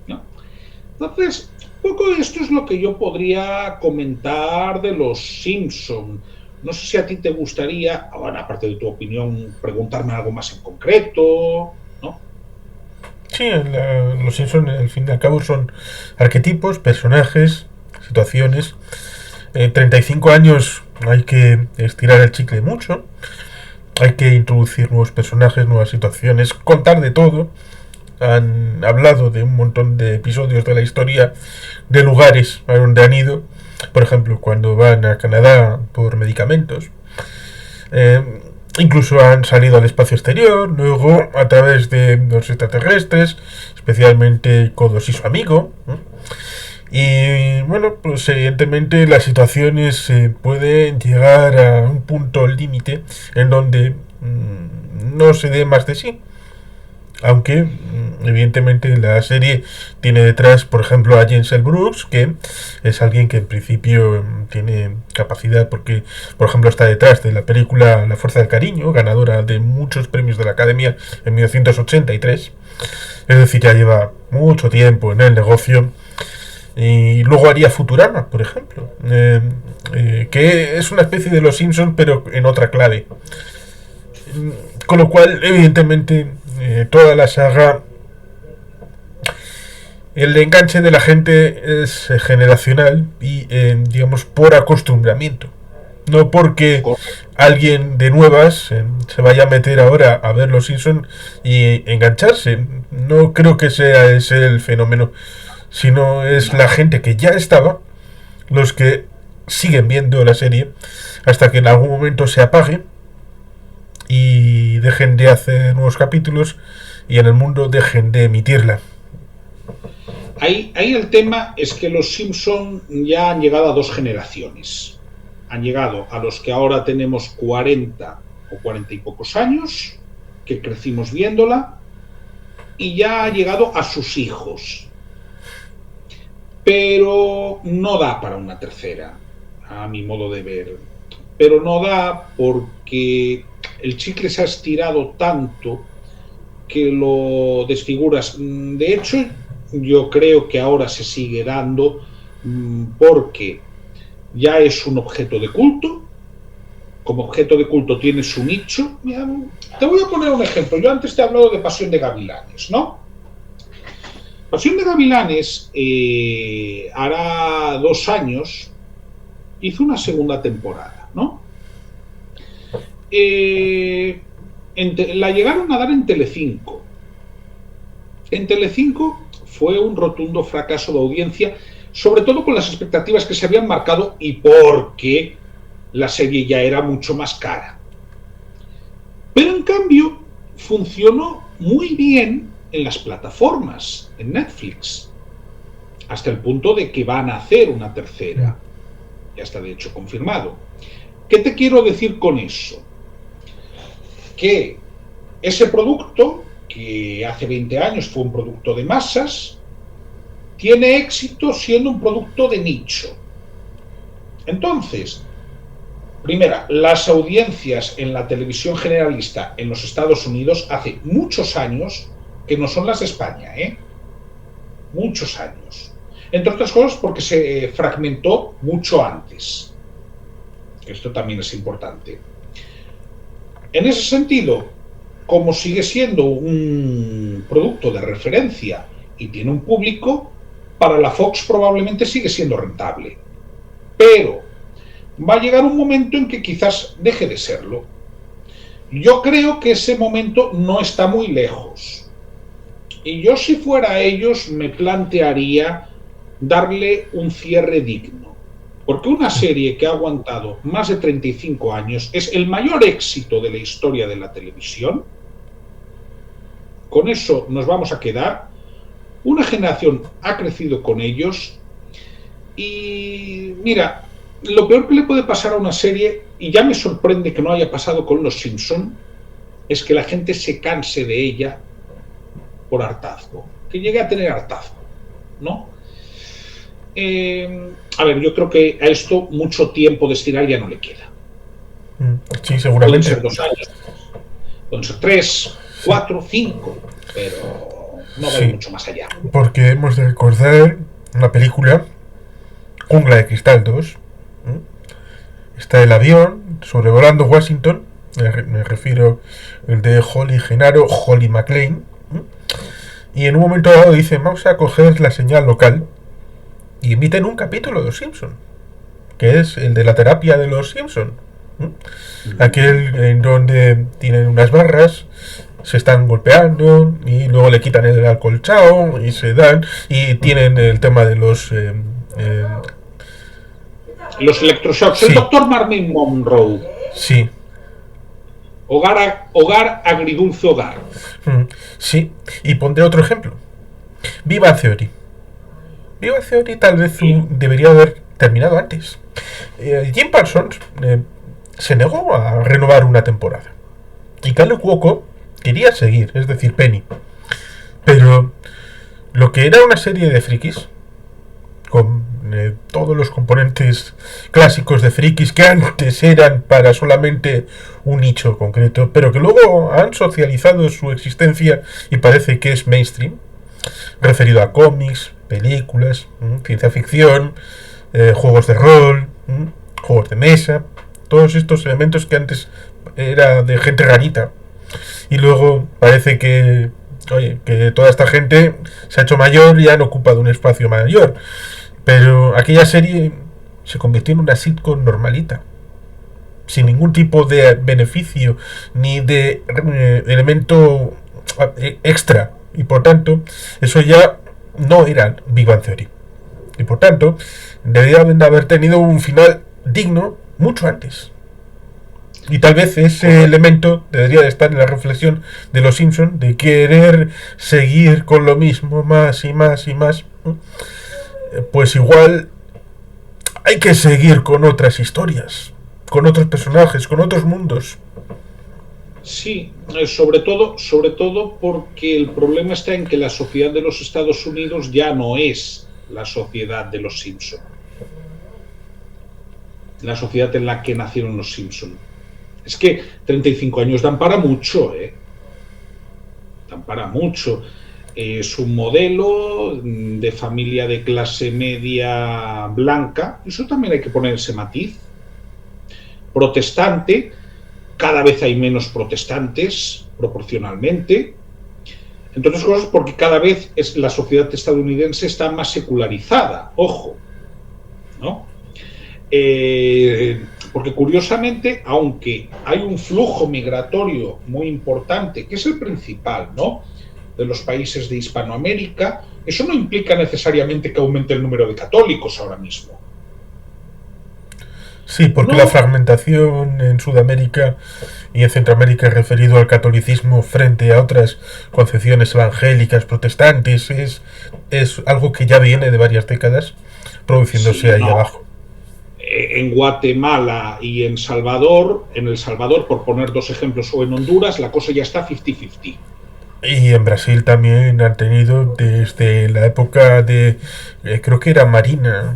B: ¿no? Entonces, un poco esto es lo que yo podría comentar de los Simpson. No sé si a ti te gustaría, bueno, aparte de tu opinión, preguntarme algo más en concreto, ¿no?
A: Sí, los Simpsons, al fin y al cabo, son arquetipos, personajes, situaciones. En 35 años hay que estirar el chicle mucho. Hay que introducir nuevos personajes, nuevas situaciones, contar de todo. Han hablado de un montón de episodios de la historia, de lugares a donde han ido. Por ejemplo, cuando van a Canadá por medicamentos. Incluso han salido al espacio exterior, luego a través de los extraterrestres, especialmente Kodos y su amigo. Y bueno, pues evidentemente las situaciones pueden llegar a un punto límite en donde no se dé más de sí. Aunque, evidentemente, la serie tiene detrás, por ejemplo, a James L. Brooks, que es alguien que en principio tiene capacidad, porque, por ejemplo, está detrás de la película La Fuerza del Cariño, ganadora de muchos premios de la Academia en 1983. Es decir, ya lleva mucho tiempo en el negocio. Y luego haría Futurama, por ejemplo, que es una especie de Los Simpsons, pero en otra clave. Con lo cual, evidentemente, toda la saga, el enganche de la gente es generacional y, digamos, por acostumbramiento. No porque alguien de nuevas se vaya a meter ahora a ver Los Simpsons y engancharse. No creo que sea ese el fenómeno, sino es la gente que ya estaba, los que siguen viendo la serie hasta que en algún momento se apague y dejen de hacer nuevos capítulos y en el mundo dejen de emitirla.
B: Ahí el tema es que los Simpson ya han llegado a dos generaciones. Han llegado a los que ahora tenemos 40 o 40 y pocos años, que crecimos viéndola, y ya ha llegado a sus hijos. Pero no da para una tercera, a mi modo de ver. Pero no da porque el chicle se ha estirado tanto que lo desfiguras. De hecho, yo creo que ahora se sigue dando porque ya es un objeto de culto. Como objeto de culto tiene su nicho. Mira, te voy a poner un ejemplo. Yo antes te he hablado de Pasión de Gavilanes, ¿no? Pasión de Gavilanes, hará 2 años, hizo una segunda temporada, ¿no? La llegaron a dar en Telecinco. En Telecinco fue un rotundo fracaso de audiencia, sobre todo con las expectativas que se habían marcado y porque la serie ya era mucho más cara. Pero en cambio funcionó muy bien en las plataformas, en Netflix, hasta el punto de que van a hacer una tercera. Ya está de hecho confirmado. ¿Qué te quiero decir con eso? Que ese producto que hace 20 años fue un producto de masas, tiene éxito siendo un producto de nicho. Entonces, primera, las audiencias en la televisión generalista en los Estados Unidos hace muchos años que no son las de España, ¿eh? Muchos años. Entre otras cosas porque se fragmentó mucho antes. Esto también es importante. En ese sentido, como sigue siendo un producto de referencia y tiene un público, para la Fox probablemente sigue siendo rentable. Pero va a llegar un momento en que quizás deje de serlo. Yo creo que ese momento no está muy lejos. Y yo, si fuera ellos, me plantearía darle un cierre digno. Porque una serie que ha aguantado más de 35 años es el mayor éxito de la historia de la televisión. Con eso nos vamos a quedar. Una generación ha crecido con ellos. Y mira, lo peor que le puede pasar a una serie, y ya me sorprende que no haya pasado con Los Simpson, es que la gente se canse de ella por hartazgo. Que llegue a tener hartazgo, ¿no? A ver, yo creo que a esto mucho tiempo de estirar ya no le queda.
A: Sí, seguramente.
B: Pueden ser 2 años, pueden ser 3, 4, 5, pero no va a ir mucho más allá.
A: Porque hemos de recordar una película, Jungla de Cristal 2. Está el avión sobrevolando Washington, me refiero el de Holly Genaro, Holly McClane, y en un momento dado dicen, vamos a coger la señal local, y emiten un capítulo de Los Simpson, que es el de la terapia de Los Simpson, aquel en donde tienen unas barras, se están golpeando y luego le quitan el acolchado y se dan, y tienen el tema de los
B: electroshocks.
A: Sí.
B: El doctor Marvin Monroe.
A: Sí.
B: Hogar agridulce hogar.
A: Sí, y pondré otro ejemplo. Viva Theory. Viva Theory tal vez debería haber terminado antes. Jim Parsons se negó a renovar una temporada. Y Kaley Cuoco quería seguir, es decir, Penny. Pero lo que era una serie de frikis, con todos los componentes clásicos de frikis que antes eran para solamente un nicho concreto, pero que luego han socializado su existencia y parece que es mainstream, referido a cómics, películas, ciencia ficción, juegos de rol, juegos de mesa, todos estos elementos que antes era de gente rarita y luego parece que que toda esta gente se ha hecho mayor y han ocupado un espacio mayor. Pero aquella serie se convirtió en una sitcom normalita, sin ningún tipo de beneficio ni de elemento extra. Y por tanto, eso ya no era Big Bang Theory. Y por tanto, deberían haber tenido un final digno mucho antes. Y tal vez ese elemento debería de estar en la reflexión de Los Simpson, de querer seguir con lo mismo más y más y más. Pues igual hay que seguir con otras historias, con otros personajes, con otros mundos.
B: Sí, sobre todo porque el problema está en que la sociedad de los Estados Unidos ya no es la sociedad de los Simpson. La sociedad en la que nacieron los Simpson. Es que 35 años dan para mucho, Dan para mucho. Es un modelo de familia de clase media blanca, eso también hay que poner ese matiz, protestante, cada vez hay menos protestantes proporcionalmente, entre otras cosas porque cada vez la sociedad estadounidense está más secularizada, ojo, ¿no? Porque curiosamente, aunque hay un flujo migratorio muy importante, que es el principal, ¿no?, de los países de Hispanoamérica, eso no implica necesariamente que aumente el número de católicos ahora mismo.
A: Sí, porque la fragmentación en Sudamérica y en Centroamérica referido al catolicismo frente a otras concepciones evangélicas, protestantes, es algo que ya viene de varias décadas produciéndose ahí abajo.
B: En Guatemala y en El Salvador, por poner dos ejemplos, o en Honduras, la cosa ya está 50-50.
A: Y en Brasil también han tenido desde la época de, creo que era Marina,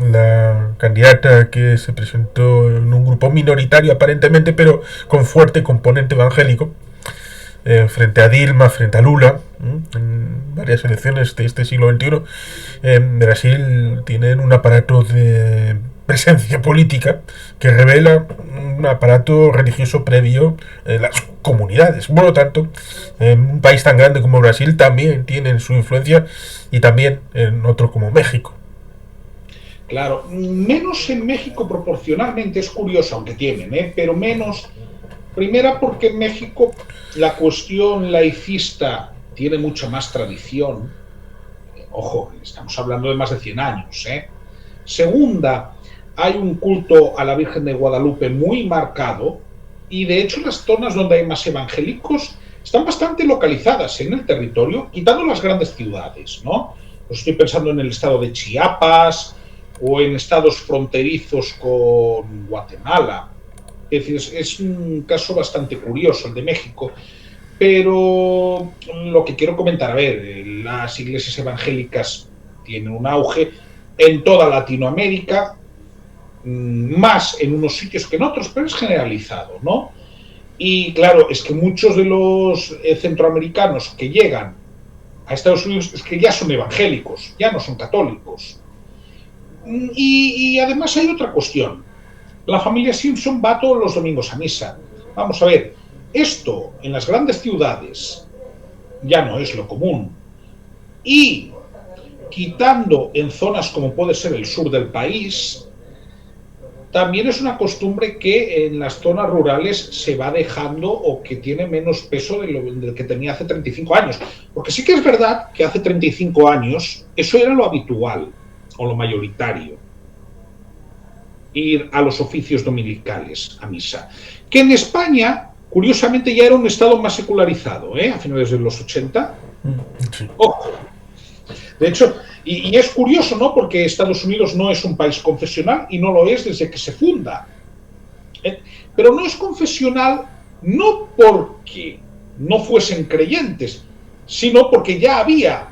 A: la candidata que se presentó en un grupo minoritario aparentemente, pero con fuerte componente evangélico, frente a Dilma, frente a Lula, en varias elecciones de este siglo XXI. En Brasil tienen un aparato de presencia política que revela un aparato religioso previo en las comunidades. Por lo tanto, en un país tan grande como Brasil también tienen su influencia, y también en otro como México.
B: Claro, menos en México proporcionalmente, es curioso, aunque tienen, pero menos. Primera, porque en México la cuestión laicista tiene mucha más tradición. Ojo, estamos hablando de más de 100 años. Segunda, hay un culto a la Virgen de Guadalupe muy marcado, y de hecho las zonas donde hay más evangélicos están bastante localizadas en el territorio, quitando las grandes ciudades, ¿no? Pues estoy pensando en el estado de Chiapas o en estados fronterizos con Guatemala. Es decir, es un caso bastante curioso el de México. Pero lo que quiero comentar, a ver, las iglesias evangélicas tienen un auge en toda Latinoamérica, más en unos sitios que en otros, pero es generalizado, ¿no? Y claro, es que muchos de los centroamericanos que llegan a Estados Unidos es que ya son evangélicos, ya no son católicos. Y además hay otra cuestión. La familia Simpson va todos los domingos a misa. Vamos a ver, esto en las grandes ciudades ya no es lo común. Y quitando en zonas como puede ser el sur del país, también es una costumbre que en las zonas rurales se va dejando o que tiene menos peso del que tenía hace 35 años. Porque sí que es verdad que hace 35 años eso era lo habitual o lo mayoritario, ir a los oficios dominicales, a misa. Que en España, curiosamente, ya era un estado más secularizado, a finales de los 80.
A: Sí.
B: Ojo. De hecho, y es curioso, ¿no? Porque Estados Unidos no es un país confesional y no lo es desde que se funda. Pero no es confesional no porque no fuesen creyentes, sino porque ya había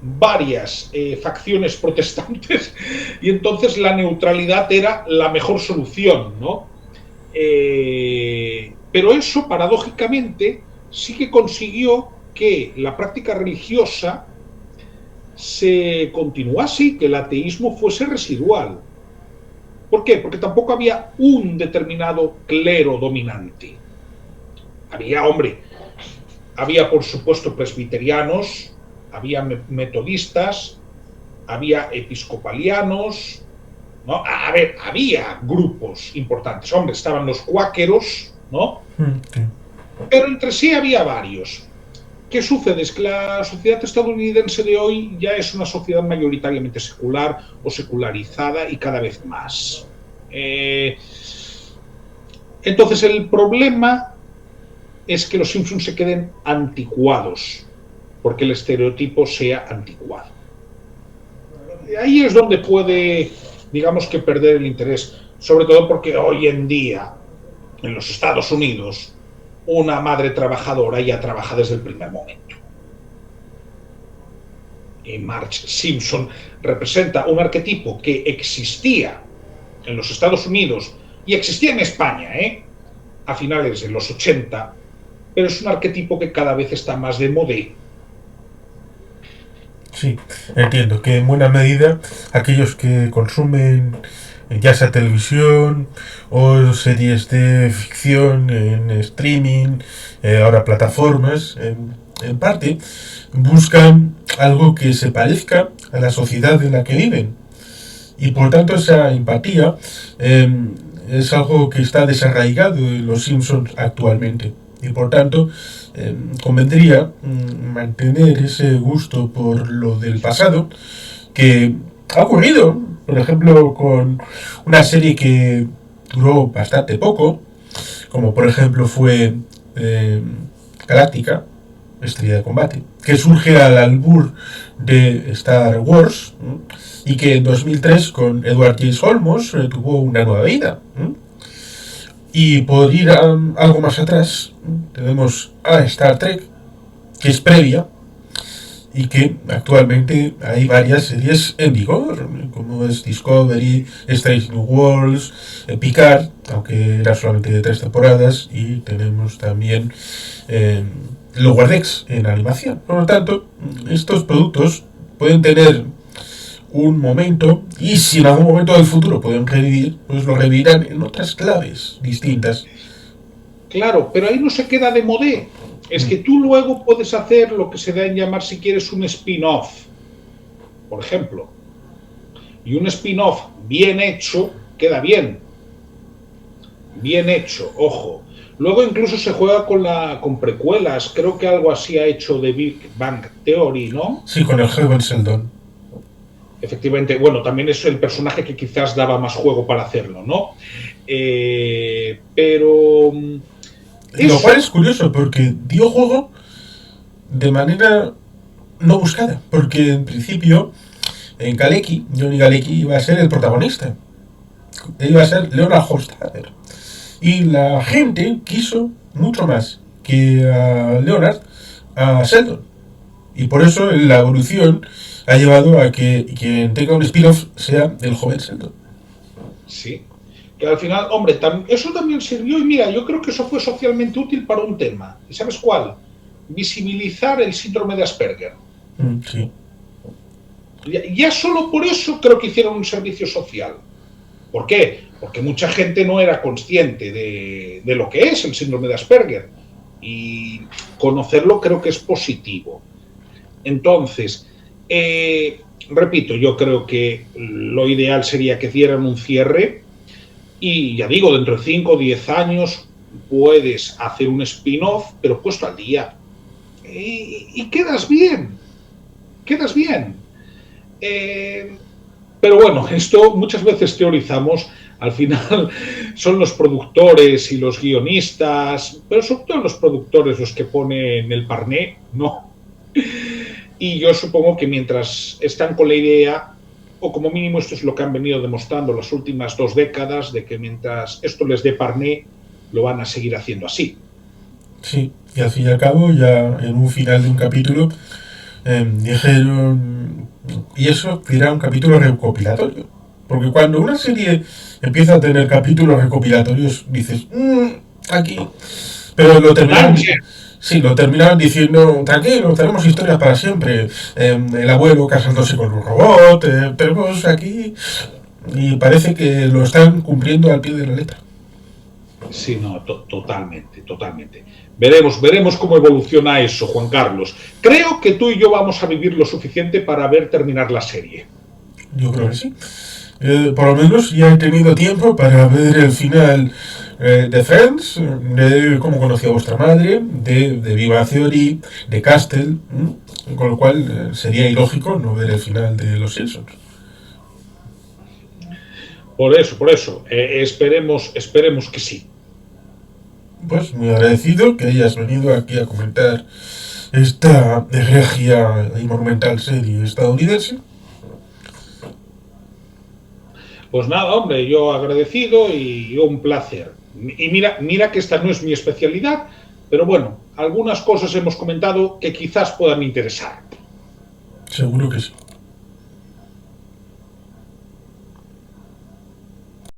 B: varias facciones protestantes y entonces la neutralidad era la mejor solución, ¿no? Pero eso, paradójicamente, sí que consiguió que la práctica religiosa se continuase y que el ateísmo fuese residual. ¿Por qué? Porque tampoco había un determinado clero dominante. Había por supuesto presbiterianos, había metodistas, había episcopalianos, ¿no? A ver, había grupos importantes. Hombre, estaban los cuáqueros, ¿no?
A: Sí.
B: Pero entre sí había varios. ¿Qué sucede? Es que la sociedad estadounidense de hoy ya es una sociedad mayoritariamente secular o secularizada y cada vez más. Entonces el problema es que los Simpsons se queden anticuados, porque el estereotipo sea anticuado. Ahí es donde puede, digamos, que perder el interés, sobre todo porque hoy en día, en los Estados Unidos, una madre trabajadora ya trabaja desde el primer momento. Y Marge Simpson representa un arquetipo que existía en los Estados Unidos y existía en España, a finales de los 80, pero es un arquetipo que cada vez está más de modé.
A: Sí, entiendo que en buena medida aquellos que consumen ya sea televisión o series de ficción en streaming, ahora plataformas, en parte buscan algo que se parezca a la sociedad en la que viven. Y por tanto esa empatía es algo que está desarraigado en los Simpsons actualmente. Y por tanto convendría mantener ese gusto por lo del pasado, que ha ocurrido, por ejemplo, con una serie que duró bastante poco, como por ejemplo fue Galáctica, Estrella de Combate, que surge al albur de Star Wars, y que en 2003 con Edward James Olmos tuvo una nueva vida. Y por ir algo más atrás, tenemos a Star Trek, que es previa y que actualmente hay varias series en vigor, como es Discovery, Strange New Worlds, Picard, aunque era solamente de 3 temporadas, y tenemos también Lower Decks en animación. Por lo tanto, estos productos pueden tener un momento, y si en algún momento del futuro pueden revivir, pues lo revivirán en otras claves distintas.
B: Claro, pero ahí no se queda de modé. Es que tú luego puedes hacer lo que se da en llamar, si quieres, un spin-off, por ejemplo. Y un spin-off bien hecho queda bien. Bien hecho, ojo. Luego incluso se juega con precuelas. Creo que algo así ha hecho The Big Bang Theory, ¿no?
A: Sí, con el Heaven Sheldon.
B: Efectivamente, bueno, también es el personaje que quizás daba más juego para hacerlo, ¿no? Pero
A: Lo cual es
B: eso,
A: curioso porque dio juego de manera no buscada. Porque en principio, en Galecki, Johnny Galecki iba a ser el protagonista. Iba a ser Leonard Hofstadter. Y la gente quiso mucho más que a Leonard a Sheldon. Y por eso la evolución ha llevado a que quien tenga un spin-off sea el joven Sheldon.
B: sí. Que al final, hombre, eso también sirvió y mira, yo creo que eso fue socialmente útil para un tema. ¿Y sabes cuál? Visibilizar el síndrome de Asperger.
A: Sí.
B: Ya solo por eso creo que hicieron un servicio social. ¿Por qué? Porque mucha gente no era consciente de lo que es el síndrome de Asperger. Y conocerlo creo que es positivo. Entonces, repito, yo creo que lo ideal sería que dieran un cierre y ya digo, dentro de 5 o 10 años puedes hacer un spin-off, pero puesto al día. Y quedas bien, quedas bien. Pero bueno, esto muchas veces teorizamos, al final son los productores y los guionistas, pero sobre todo los productores los que ponen el parné, ¿no? Y yo supongo que mientras están con la idea, o como mínimo esto es lo que han venido demostrando las últimas 2 décadas, de que mientras esto les dé parné, lo van a seguir haciendo así.
A: Sí, y al fin y al cabo, ya en un final de un capítulo, dijeron, y eso era un capítulo recopilatorio. Porque cuando una serie empieza a tener capítulos recopilatorios, dices, aquí. Pero lo terminaron, sí, lo terminaron diciendo, tranquilo, tenemos historias para siempre. El abuelo casándose con un robot, tenemos aquí. Y parece que lo están cumpliendo al pie de la letra.
B: Sí, no, totalmente, totalmente. Veremos cómo evoluciona eso, Juan Carlos. Creo que tú y yo vamos a vivir lo suficiente para ver terminar la serie.
A: Yo creo que sí. Por lo menos ya he tenido tiempo para ver el final de Friends, de cómo conocí a vuestra madre, de Viva Theory, de Castle, con lo cual sería ilógico no ver el final de Los Simpsons.
B: Por eso, esperemos que sí.
A: Pues muy agradecido que hayas venido aquí a comentar esta regia y monumental serie estadounidense.
B: Pues nada, hombre, yo agradecido y un placer. Y mira que esta no es mi especialidad, pero bueno, algunas cosas hemos comentado que quizás puedan interesar.
A: Seguro que sí.